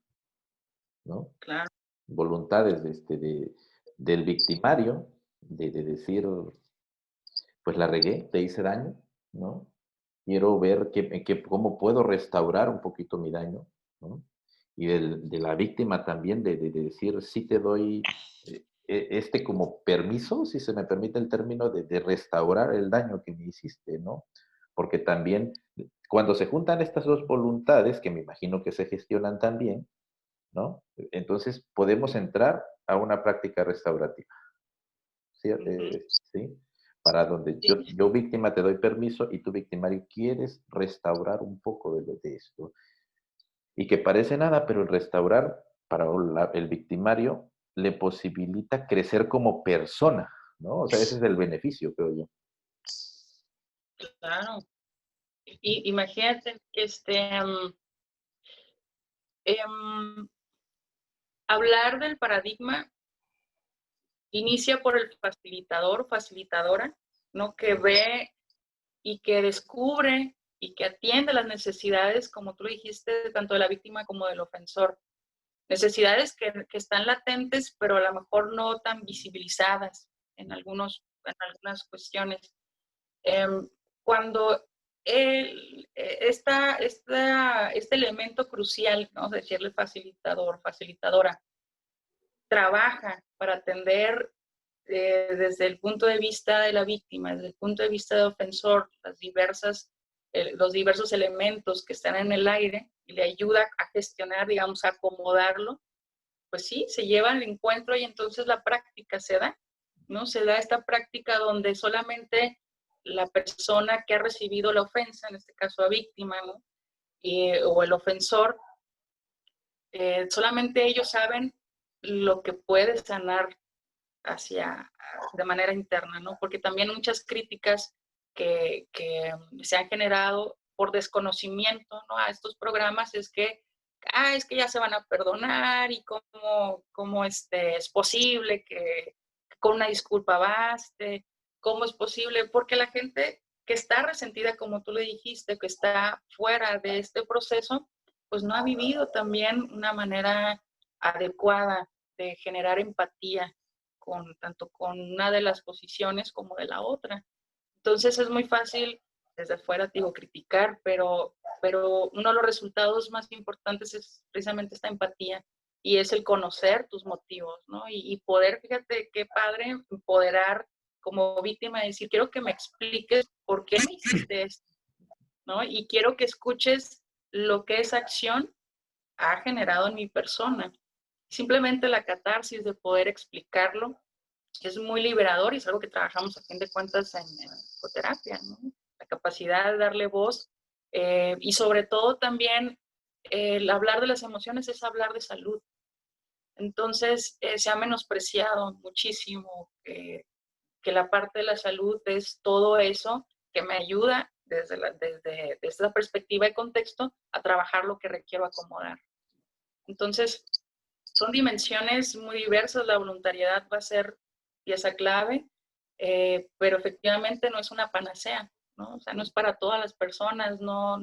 ¿no? Claro. Voluntades del victimario, de decir, pues la regué, te hice daño, ¿no? Quiero ver cómo puedo restaurar un poquito mi daño, ¿no? Y de la víctima también, de decir, sí te doy como permiso, si se me permite el término, de restaurar el daño que me hiciste, ¿no? Porque también cuando se juntan estas dos voluntades, que me imagino que se gestionan también, ¿no? Entonces podemos entrar a una práctica restaurativa. ¿Sí? ¿Sí? Para donde Sí, yo víctima te doy permiso y tú victimario quieres restaurar un poco de esto. Y que parece nada, pero el restaurar para el victimario le posibilita crecer como persona, ¿no? O sea, ese es el beneficio, creo yo. claro. Y imagínate, hablar del paradigma inicia por el facilitador, facilitadora, ¿no? Que ve y que descubre y que atiende las necesidades, como tú dijiste, tanto de la víctima como del ofensor. Necesidades que están latentes, pero a lo mejor no tan visibilizadas en algunas cuestiones. Cuando este elemento crucial, vamos a decirle facilitador, facilitadora, trabaja para atender desde el punto de vista de la víctima, desde el punto de vista del ofensor, los diversos elementos que están en el aire y le ayuda a gestionar, digamos, a acomodarlo, pues sí, se lleva al encuentro y entonces la práctica se da, ¿no? Se da esta práctica donde solamente la persona que ha recibido la ofensa, en este caso la víctima, ¿no? O el ofensor, solamente ellos saben lo que puede sanar de manera interna, ¿no? Porque también muchas críticas que se han generado por desconocimiento, ¿no? A estos programas es que ya se van a perdonar y cómo es posible que con una disculpa baste, cómo es posible, porque la gente que está resentida, como tú le dijiste, que está fuera de este proceso, pues no ha vivido también una manera adecuada de generar empatía tanto con una de las posiciones como de la otra. Entonces es muy fácil desde fuera, digo, criticar, pero uno de los resultados más importantes es precisamente esta empatía y es el conocer tus motivos, ¿no? Y poder, fíjate qué padre, empoderar como víctima y decir, quiero que me expliques por qué me hiciste esto, ¿no? Y quiero que escuches lo que esa acción ha generado en mi persona. Simplemente la catarsis de poder explicarlo es muy liberador y es algo que trabajamos a fin de cuentas en psicoterapia, ¿no? La capacidad de darle voz y sobre todo también el hablar de las emociones es hablar de salud. Entonces se ha menospreciado muchísimo que la parte de la salud es todo eso que me ayuda desde esta perspectiva y contexto a trabajar lo que requiero acomodar. Entonces, son dimensiones muy diversas, la voluntariedad va a ser pieza clave, pero efectivamente no es una panacea, ¿no? O sea, no es para todas las personas, no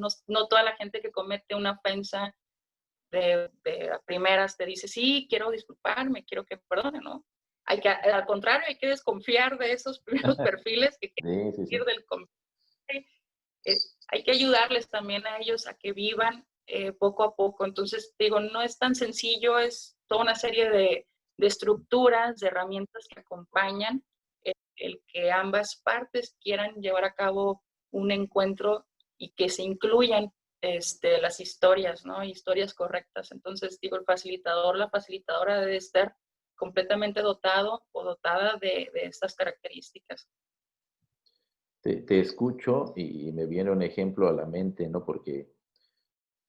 toda la gente que comete una ofensa de primeras te dice, sí, quiero disculparme, quiero que me perdone, ¿no? Al contrario, hay que desconfiar de esos primeros perfiles que quieren Sí, sí, ir sí. del hay que ayudarles también a ellos a que vivan poco a poco. Entonces, digo, no es tan sencillo, es toda una serie de estructuras, de herramientas que acompañan el que ambas partes quieran llevar a cabo un encuentro y que se incluyan las historias, ¿no? Historias correctas. Entonces, digo, el facilitador, la facilitadora debe estar completamente dotado o dotada de estas características. Te escucho y me viene un ejemplo a la mente, ¿no? Porque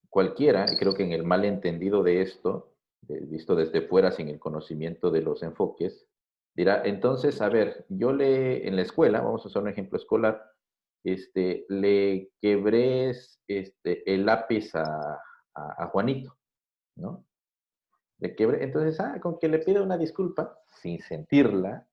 cualquiera, y creo que en el malentendido de esto, visto desde fuera sin el conocimiento de los enfoques, dirá, entonces, a ver, en la escuela, vamos a usar un ejemplo escolar, le quebré el lápiz a Juanito, ¿no? Le quebré, entonces, con que le pida una disculpa, sin sentirla,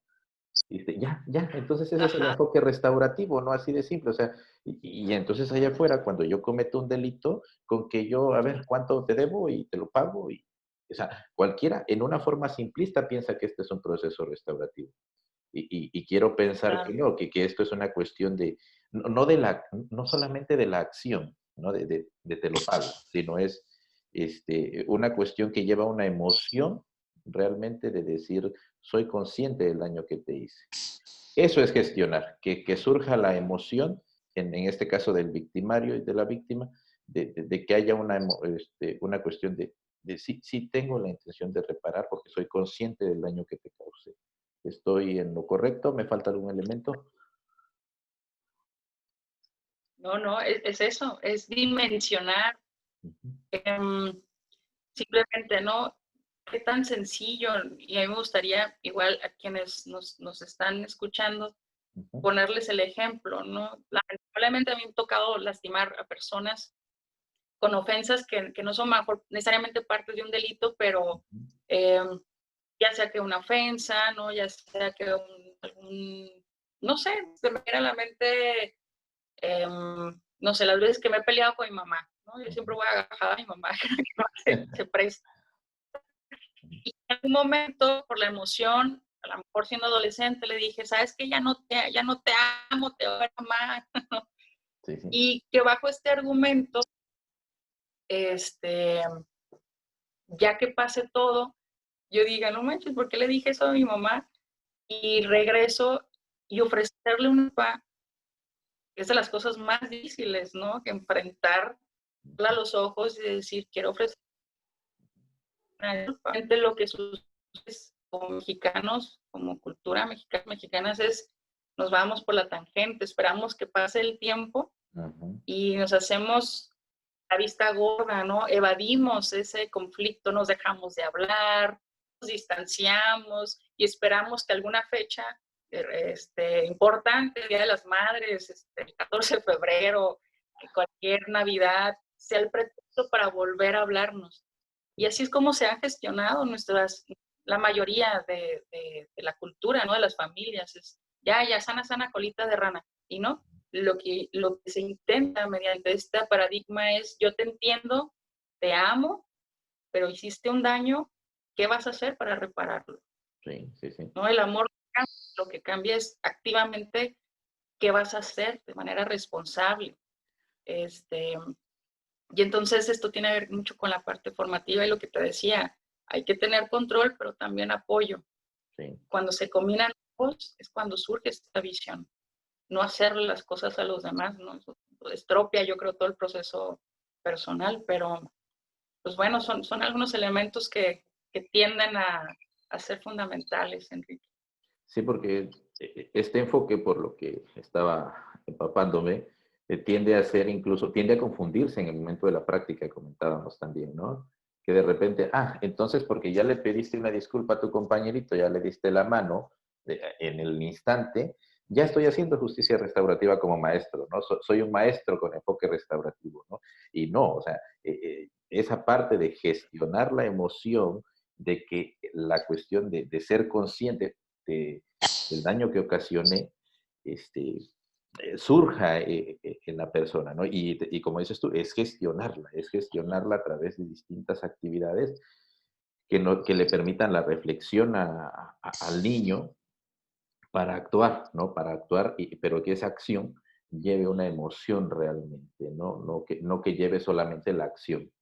ya, entonces ese es el Ajá, enfoque restaurativo, ¿no? Así de simple, o sea, y entonces allá afuera, cuando yo cometo un delito, con que yo, a ver, ¿cuánto te debo? Y te lo pago, o sea, cualquiera en una forma simplista piensa que este es un proceso restaurativo. Y quiero pensar que claro. no, que esto es una cuestión no solamente de la acción, ¿no? De te lo pago, sino es una cuestión que lleva una emoción realmente de decir, soy consciente del daño que te hice. Eso es gestionar, que surja la emoción, en este caso del victimario y de la víctima, de que haya una cuestión de sí tengo la intención de reparar porque soy consciente del daño que te causé. ¿Estoy en lo correcto? ¿Me falta algún elemento? No, es eso, es dimensionar. Ujú, em, Simplemente, ¿no? Qué tan sencillo, y a mí me gustaría, igual a quienes nos están escuchando, ujú, ponerles el ejemplo, ¿no? Lamentablemente a mí me ha tocado lastimar a personas con ofensas que no son necesariamente parte de un delito, pero ujú. eh, ya sea que una ofensa, ¿no? Ya sea que no sé, se me viene a la mente, no sé, las veces que me he peleado con mi mamá, ¿no? Yo siempre voy agajada a mi mamá, que no se presta. Y en un momento, por la emoción, a lo mejor siendo adolescente, le dije, ¿sabes qué? Ya no te amo, te voy a amar. Sí, sí. Y que bajo este argumento, este, ya que pase todo, yo diga, no manches, ¿por qué le dije eso a mi mamá? Y regreso y ofrecerle un pa, es de las cosas más difíciles, ¿no? Que enfrentar a los ojos y decir, quiero ofrecer lo que sucede como mexicanos, como cultura mexicanas es, nos vamos por la tangente, esperamos que pase el tiempo Ujú. y nos hacemos la vista gorda, ¿no? Evadimos ese conflicto, nos dejamos de hablar, nos distanciamos y esperamos que alguna fecha importante, el Día de las Madres, el 14 de febrero, cualquier Navidad, sea el pretexto para volver a hablarnos. Y así es como se ha gestionado la mayoría de la cultura, ¿no? De las familias. Es, ya, sana colita de rana. Y no, lo que se intenta mediante este paradigma es, yo te entiendo, te amo, pero hiciste un daño, ¿qué vas a hacer para repararlo? Sí, sí, sí. ¿No? El amor cambia, lo que cambia es activamente qué vas a hacer de manera responsable. Este, y entonces esto tiene que ver mucho con la parte formativa y lo que te decía, hay que tener control, pero también apoyo. Sí. Cuando se combinan ambos es cuando surge esta visión. No hacerle las cosas a los demás, ¿no? Eso estropia, yo creo, todo el proceso personal, pero pues bueno, son algunos elementos que tienden a ser fundamentales, Enrique. Sí, porque este enfoque, por lo que estaba empapándome, tiende a ser incluso, tiende a confundirse en el momento de la práctica, comentábamos también, ¿no? Que de repente, entonces porque ya le pediste una disculpa a tu compañerito, ya le diste la mano en el instante, ya estoy haciendo justicia restaurativa como maestro, ¿no? Soy un maestro con enfoque restaurativo, ¿no? Y no, o sea, esa parte de gestionar la emoción, de que la cuestión de ser consciente de, del daño que ocasioné, surja en la persona, ¿no? Y como dices tú, es gestionarla a través de distintas actividades que, no, que le permitan la reflexión al niño para actuar, ¿no? Para actuar, pero que esa acción lleve una emoción realmente, ¿no? No que lleve solamente la acción,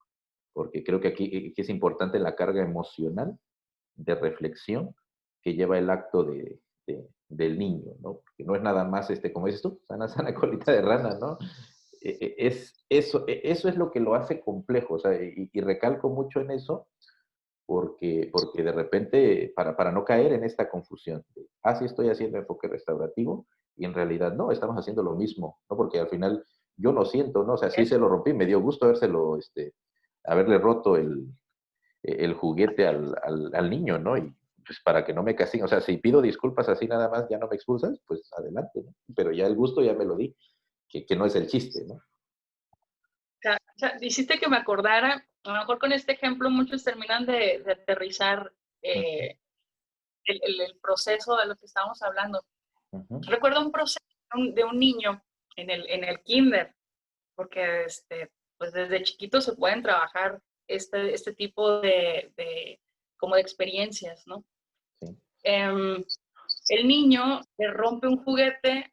porque creo que aquí que es importante la carga emocional de reflexión que lleva el acto del niño, ¿no? Porque no es nada más, como dices tú, sana, sana colita de rana, ¿no? Eso es lo que lo hace complejo, o sea, y recalco mucho en eso, porque de repente, para no caer en esta confusión, sí estoy haciendo enfoque restaurativo, y en realidad no, estamos haciendo lo mismo, ¿no? Porque al final yo no siento, ¿no? O sea, sí se lo rompí, me dio gusto haberle roto el juguete al niño, ¿no? Y pues para que no me castiguen, o sea, si pido disculpas así nada más, ya no me expulsas, pues adelante, ¿no? Pero ya el gusto ya me lo di, que no es el chiste, ¿no? Hiciste que me acordara, a lo mejor con este ejemplo muchos terminan de aterrizar el proceso de lo que estábamos hablando. Recuerdo un proceso de un niño en el kinder, porque pues desde chiquito se pueden trabajar este tipo como de experiencias, ¿no? Sí. El niño le rompe un juguete,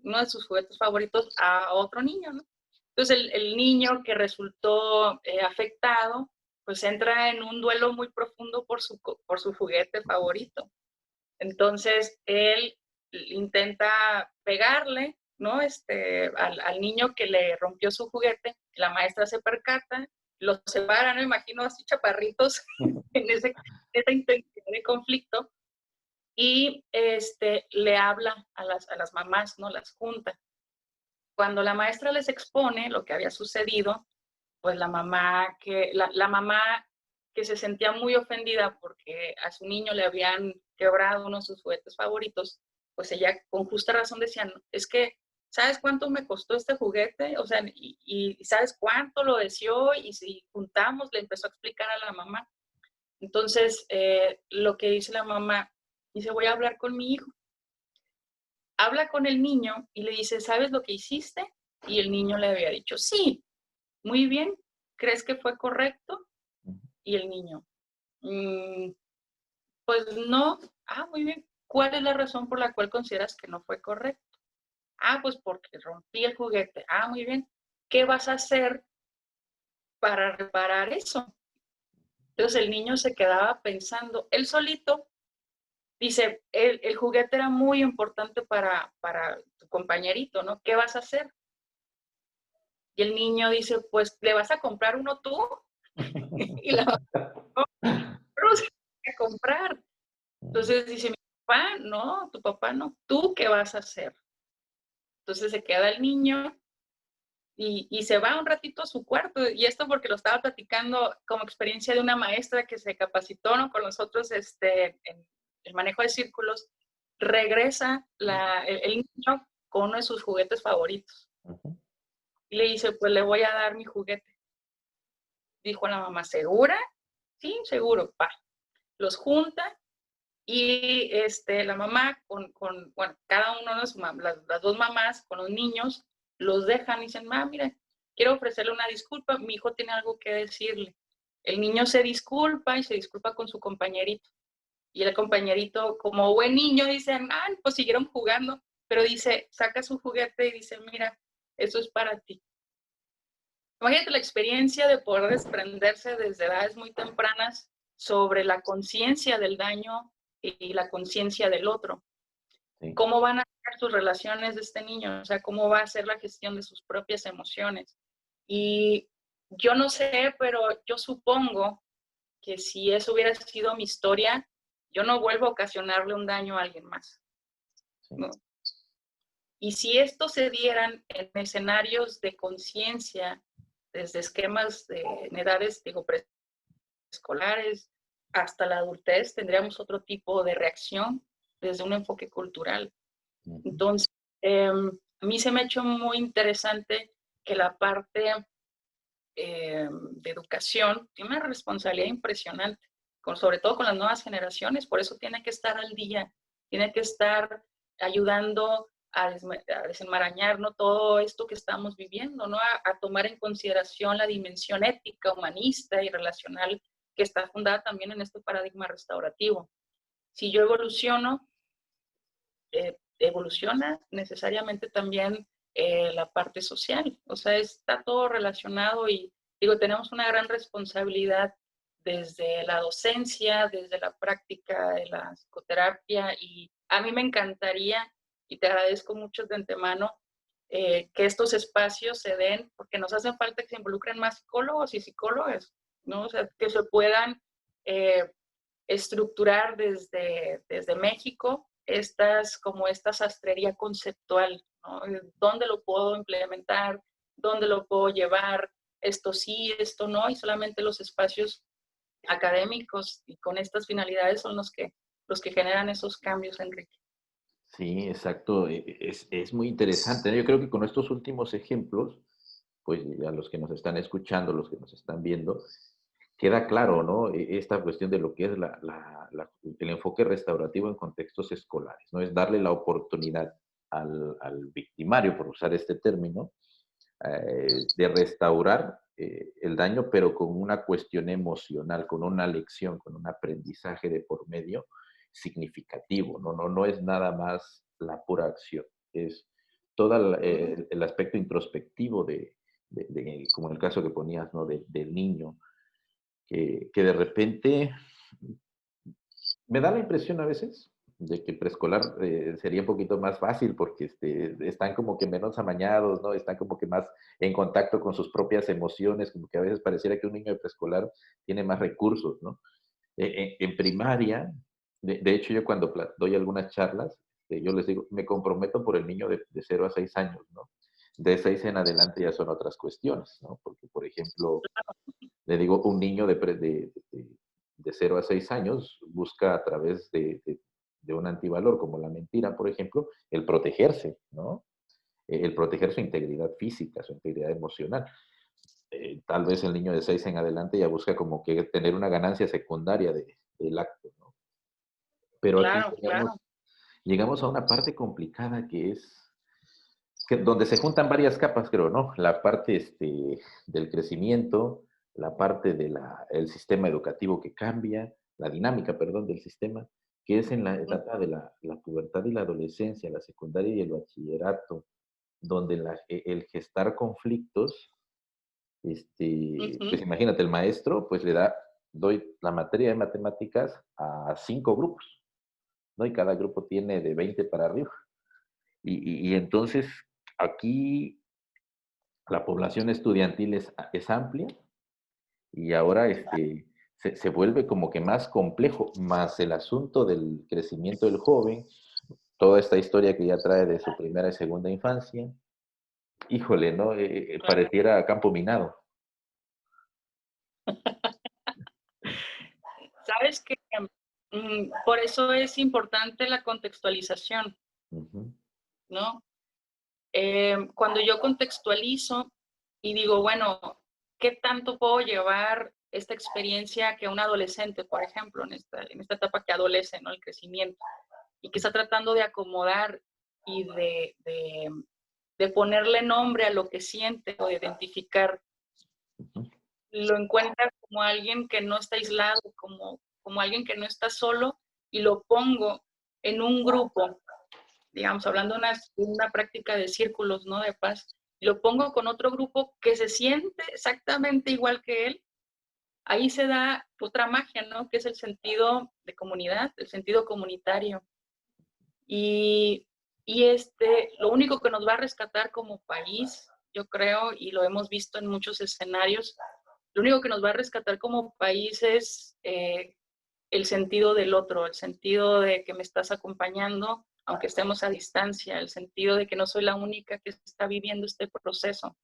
uno de sus juguetes favoritos, a otro niño, ¿no? Entonces el niño que resultó afectado, pues entra en un duelo muy profundo por su juguete favorito. Entonces él intenta pegarle, ¿no? Al niño que le rompió su juguete, la maestra se percata, los separa, ¿no? Imagino así chaparritos en esa intensidad de conflicto, y le habla a las mamás, ¿no? Las junta. Cuando la maestra les expone lo que había sucedido, pues la mamá que se sentía muy ofendida porque a su niño le habían quebrado uno de sus juguetes favoritos, pues ella con justa razón decía, es que, ¿sabes cuánto me costó este juguete? O sea, y ¿sabes cuánto lo deseó? Y si juntamos, le empezó a explicar a la mamá. Entonces, lo que dice la mamá, dice, voy a hablar con mi hijo. Habla con el niño y le dice, ¿sabes lo que hiciste? Y el niño le había dicho, sí, muy bien, ¿crees que fue correcto? Y el niño, pues no. Muy bien. ¿Cuál es la razón por la cual consideras que no fue correcto? Pues porque rompí el juguete. Muy bien. ¿Qué vas a hacer para reparar eso? Entonces el niño se quedaba pensando, él solito, dice, el juguete era muy importante para tu compañerito, ¿no? ¿Qué vas a hacer? Y el niño dice, pues, ¿le vas a comprar uno tú? Y la vas a comprar. Entonces dice, mi papá, no, tu papá no, ¿tú qué vas a hacer? Entonces se queda el niño y se va un ratito a su cuarto. Y esto porque lo estaba platicando como experiencia de una maestra que se capacitó, ¿no? Con nosotros en el manejo de círculos. Regresa el niño con uno de sus juguetes favoritos. Y le dice, pues le voy a dar mi juguete. Dijo la mamá, ¿segura? Sí, seguro, pa. Los junta y la mamá bueno, cada uno de las dos mamás con los niños los dejan y dicen, mira, quiero ofrecerle una disculpa, mi hijo tiene algo que decirle. El niño se disculpa y se disculpa con su compañerito. Y el compañerito, como buen niño, dice, pues siguieron jugando, pero dice, saca su juguete y dice, mira, eso es para ti. Imagínate la experiencia de poder desprenderse desde edades muy tempranas sobre la conciencia del daño y la conciencia del otro. Sí. ¿Cómo van a ser sus relaciones de este niño? O sea, ¿cómo va a ser la gestión de sus propias emociones? Y yo no sé, pero yo supongo que si eso hubiera sido mi historia, yo no vuelvo a ocasionarle un daño a alguien más, Sí. ¿no? Y si esto se dieran en escenarios de conciencia, desde esquemas en edades, digo, preescolares hasta la adultez, tendríamos otro tipo de reacción desde un enfoque cultural. Entonces, a mí se me ha hecho muy interesante que la parte de educación tiene una responsabilidad impresionante, sobre todo con las nuevas generaciones, por eso tiene que estar al día, tiene que estar ayudando a desenmarañar, ¿no?, todo esto que estamos viviendo, ¿no?, a tomar en consideración la dimensión ética, humanista y relacional que está fundada también en este paradigma restaurativo. Si yo evoluciono, evoluciona necesariamente también la parte social. O sea, está todo relacionado y digo, tenemos una gran responsabilidad desde la docencia, desde la práctica de la psicoterapia y a mí me encantaría y te agradezco mucho de antemano que estos espacios se den porque nos hacen falta que se involucren más psicólogos y psicólogas, ¿no? O sea, que se puedan eh, estructurar desde México como esta sastrería conceptual, ¿no? ¿Dónde lo puedo implementar? ¿Dónde lo puedo llevar? Esto sí, esto no, y solamente los espacios académicos y con estas finalidades son los que generan esos cambios, Enrique. Sí, exacto. Es muy interesante, ¿no? Yo creo que con estos últimos ejemplos, pues a los que nos están escuchando, los que nos están viendo, queda claro, ¿no? Esta cuestión de lo que es el enfoque restaurativo en contextos escolares, ¿no? Es darle la oportunidad al victimario, por usar este término, de restaurar el daño, pero con una cuestión emocional, con una lección, con un aprendizaje de por medio significativo, ¿no? No es nada más la pura acción, es todo el aspecto introspectivo como en el caso que ponías, ¿no? Del niño, que de repente me da la impresión a veces de que preescolar sería un poquito más fácil porque están como que menos amañados, ¿no? Están como que más en contacto con sus propias emociones, como que a veces pareciera que un niño de preescolar tiene más recursos, ¿no? En primaria, de hecho yo cuando doy algunas charlas, yo les digo, me comprometo por el niño de 0 a 6 años, ¿no? De 6 en adelante ya son otras cuestiones, ¿no? Porque, por ejemplo, le digo, un niño de 0 a 6 años busca a través de un antivalor como la mentira, por ejemplo, el protegerse, ¿no? El proteger su integridad física, su integridad emocional. Tal vez el niño de 6 en adelante ya busca como que tener una ganancia secundaria del acto, ¿no? Pero aquí Claro, claro. llegamos a una parte complicada que es donde se juntan varias capas, creo, ¿no? La parte del crecimiento, la parte del sistema educativo que cambia, la dinámica, perdón, del sistema, que es en la etapa de la pubertad y la adolescencia, la secundaria y el bachillerato, donde el gestar conflictos, pues imagínate, el maestro, pues doy la materia de matemáticas a 5 grupos, ¿no? Y cada grupo tiene de 20 para arriba. Y entonces aquí la población estudiantil es amplia y ahora se vuelve como que más complejo, más el asunto del crecimiento del joven, toda esta historia que ya trae de su primera y segunda infancia. Híjole, ¿no? Pareciera campo minado. Sabes que por eso es importante la contextualización, Ujú, ¿no? Cuando yo contextualizo y digo, bueno, ¿qué tanto puedo llevar esta experiencia que un adolescente, por ejemplo, en esta etapa que adolece, ¿no? El crecimiento, y que está tratando de acomodar y de ponerle nombre a lo que siente o de identificar, ujú, lo encuentra como alguien que no está aislado, como alguien que no está solo, y lo pongo en un grupo, digamos, hablando de una práctica de círculos, ¿no? De paz, lo pongo con otro grupo que se siente exactamente igual que él, ahí se da otra magia, ¿no? Que es el sentido de comunidad, el sentido comunitario. Y, lo único que nos va a rescatar como país, yo creo, y lo hemos visto en muchos escenarios, lo único que nos va a rescatar como país es el sentido del otro, el sentido de que me estás acompañando, aunque estemos a distancia, el sentido de que no soy la única que está viviendo este proceso.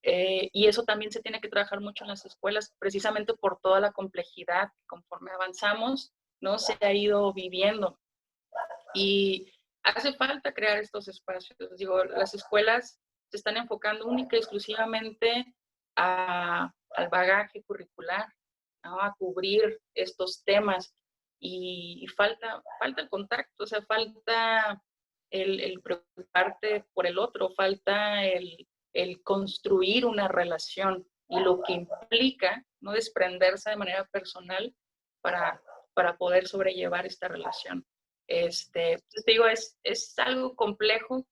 Y eso también se tiene que trabajar mucho en las escuelas, precisamente por toda la complejidad que conforme avanzamos, ¿no? Se ha ido viviendo. Y hace falta crear estos espacios. Digo, las escuelas se están enfocando única y exclusivamente al bagaje curricular, ¿no? A cubrir estos temas. Y falta el contacto, o sea, falta el preocuparte por el otro, falta el construir una relación y lo que implica no desprenderse de manera personal para, para poder sobrellevar esta relación. Pues te digo, es algo complejo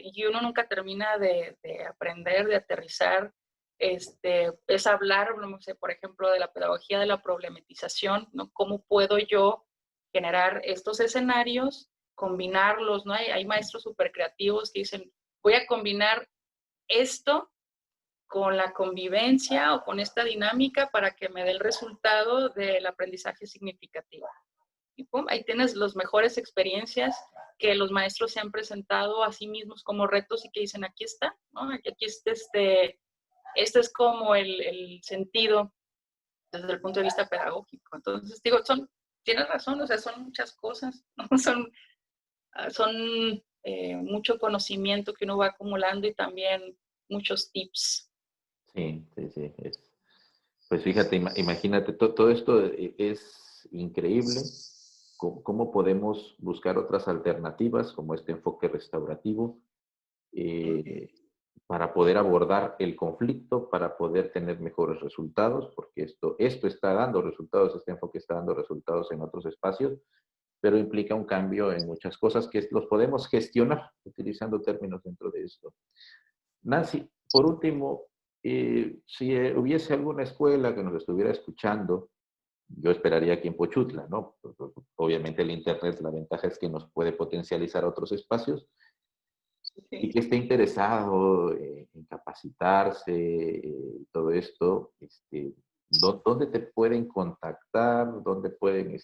y uno nunca termina de aprender, de aterrizar. Es hablar, no sé, por ejemplo, de la pedagogía de la problematización, ¿no? ¿Cómo puedo yo generar estos escenarios, combinarlos, ¿no? Hay maestros súper creativos que dicen, voy a combinar esto con la convivencia o con esta dinámica para que me dé el resultado del aprendizaje significativo. Y pum, ahí tienes las mejores experiencias que los maestros se han presentado a sí mismos como retos y que dicen, aquí está, ¿no? Aquí está este es como el sentido desde el punto de vista pedagógico. Entonces, digo, tienes razón, o sea, son muchas cosas, ¿no? Son mucho conocimiento que uno va acumulando y también muchos tips. Sí, sí, sí. Pues fíjate, imagínate, todo esto es increíble. ¿Cómo podemos buscar otras alternativas como este enfoque restaurativo eh, para poder abordar el conflicto, para poder tener mejores resultados? Porque esto está dando resultados, este enfoque está dando resultados en otros espacios, pero implica un cambio en muchas cosas que los podemos gestionar utilizando términos dentro de esto. Nancy, por último, si hubiese alguna escuela que nos estuviera escuchando, yo esperaría aquí en Pochutla, ¿no? Obviamente el Internet, la ventaja es que nos puede potencializar otros espacios y que esté interesado en capacitarse, todo esto, ¿dónde te pueden contactar? ¿Dónde pueden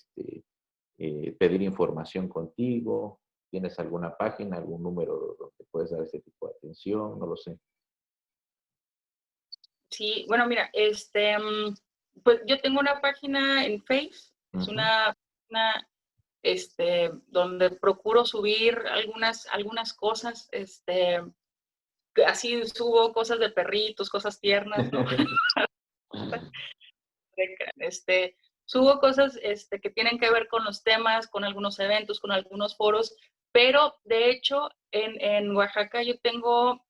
pedir información contigo? ¿Tienes alguna página, algún número donde puedes dar ese tipo de atención? No lo sé. Sí, bueno, mira, pues yo tengo una página en Face, es Ujú. una donde procuro subir algunas cosas, así subo cosas de perritos, cosas tiernas, ¿no? Subo cosas que tienen que ver con los temas, con algunos eventos, con algunos foros, pero de hecho en Oaxaca yo tengo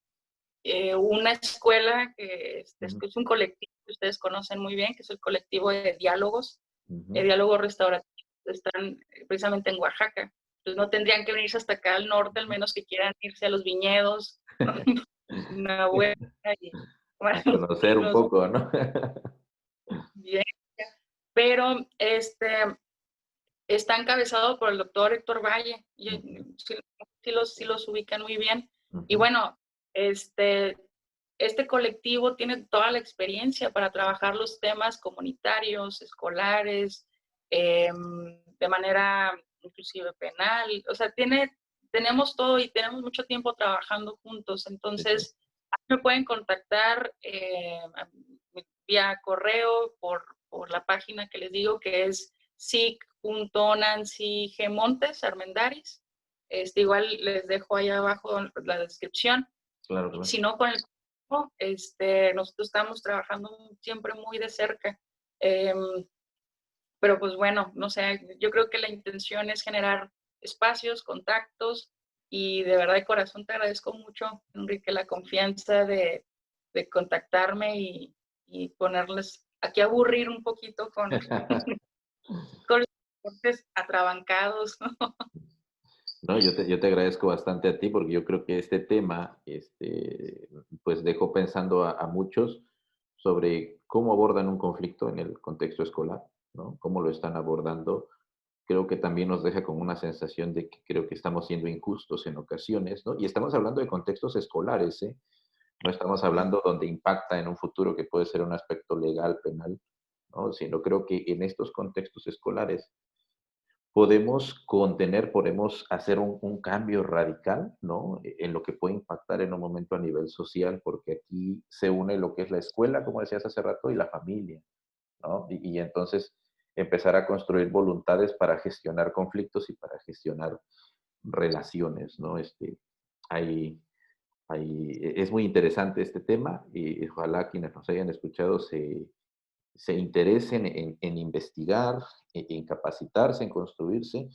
una escuela que es un colectivo que ustedes conocen muy bien, que es el colectivo de diálogos, Ujú. diálogos restaurativos, están precisamente en Oaxaca. Entonces no tendrían que venirse hasta acá al norte, al menos que quieran irse a los viñedos, una buena y tomar A unos conocer un vinos poco, ¿no? bien. Pero está encabezado por el doctor Héctor Valle, y, Ujú, sí los ubican muy bien. Y ujú. bueno, este colectivo tiene toda la experiencia para trabajar los temas comunitarios, escolares, de manera inclusive penal. O sea, tenemos todo y tenemos mucho tiempo trabajando juntos. Sí, sí. Entonces, me pueden contactar vía correo por la página que les digo, que es sic.nancyGmontes igual les dejo ahí abajo la descripción. Claro, claro. Si no, con el nosotros estamos trabajando siempre muy de cerca. Pero pues bueno, no sé, yo creo que la intención es generar espacios, contactos y de verdad de corazón te agradezco mucho, Enrique, la confianza de contactarme y ponerles aquí a aburrir un poquito con los deportes atrabancados. No, yo te agradezco bastante a ti porque yo creo que este tema, pues dejó pensando a muchos sobre cómo abordan un conflicto en el contexto escolar, ¿no? Cómo lo están abordando. Creo que también nos deja con una sensación de que creo que estamos siendo injustos en ocasiones, ¿no? Y estamos hablando de contextos escolares, ¿eh? No estamos hablando donde impacta en un futuro que puede ser un aspecto legal, penal, ¿no? Sino creo que en estos contextos escolares podemos contener, podemos hacer un cambio radical, ¿no? En lo que puede impactar en un momento a nivel social, porque aquí se une lo que es la escuela, como decías hace rato, y la familia, ¿no? Y entonces empezar a construir voluntades para gestionar conflictos y para gestionar relaciones, ¿no? Hay, es muy interesante este tema y ojalá quienes nos hayan escuchado se interesen en investigar, en capacitarse, en construirse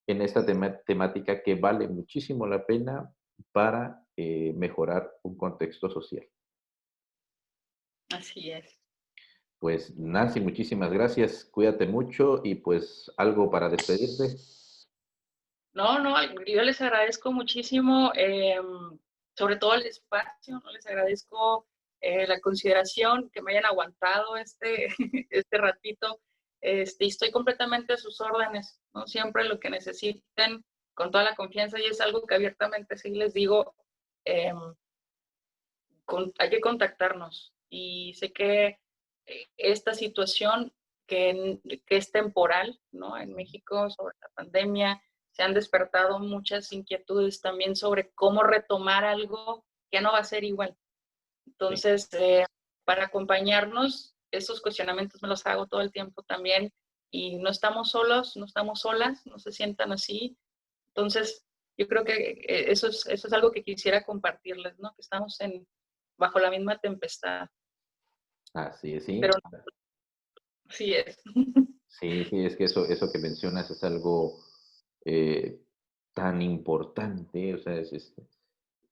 en esta temática que vale muchísimo la pena para mejorar un contexto social. Así es. Pues Nancy, muchísimas gracias, cuídate mucho y pues algo para despedirte. No, no, yo les agradezco muchísimo, sobre todo el espacio, ¿no? Les agradezco la consideración, que me hayan aguantado este ratito. Y estoy completamente a sus órdenes, ¿no? Siempre lo que necesiten, con toda la confianza, y es algo que abiertamente sí les digo, em, hay que contactarnos. Y sé que esta situación que es temporal, ¿no? En México, sobre la pandemia, se han despertado muchas inquietudes también sobre cómo retomar algo que no va a ser igual. Sí. Entonces, para acompañarnos, esos cuestionamientos me los hago todo el tiempo también, y no estamos solos, no estamos solas, no se sientan así. Entonces, yo creo que eso es algo que quisiera compartirles, ¿no? Que estamos bajo la misma tempestad, Así es, sí. pero sí es. Sí, sí, es que eso que mencionas es algo eh, tan importante, o sea,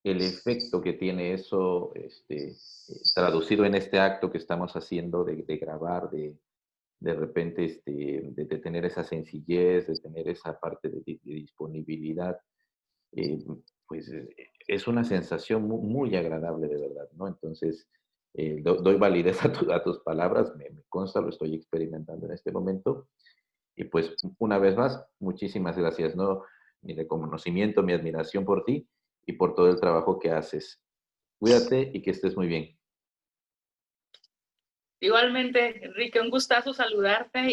el efecto que tiene eso, traducido en este acto que estamos haciendo de grabar, de repente, de tener esa sencillez, de tener esa parte de disponibilidad, eh, pues es una sensación muy agradable de verdad, ¿no? Entonces, doy validez a tus palabras, me consta, lo estoy experimentando en este momento. Y pues una vez más, muchísimas gracias, ¿no? Mi reconocimiento, mi admiración por ti y por todo el trabajo que haces. Cuídate y que estés muy bien. Igualmente, Enrique, un gustazo saludarte,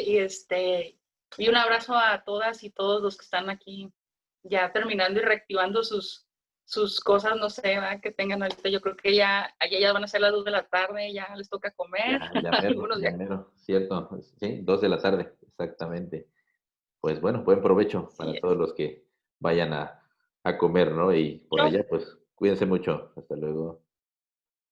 y un abrazo a todas y todos los que están aquí ya terminando y reactivando sus cosas, no sé, ¿verdad? Que tengan ahorita. Yo creo que allá ya van a ser las 2 de la tarde, ya les toca comer, algunos Ya ya. mero, cierto. Sí, 2 de la tarde, exactamente. Pues bueno, buen provecho Sí, para todos los que vayan a comer, ¿no? Y por allá, pues cuídense mucho. Hasta luego.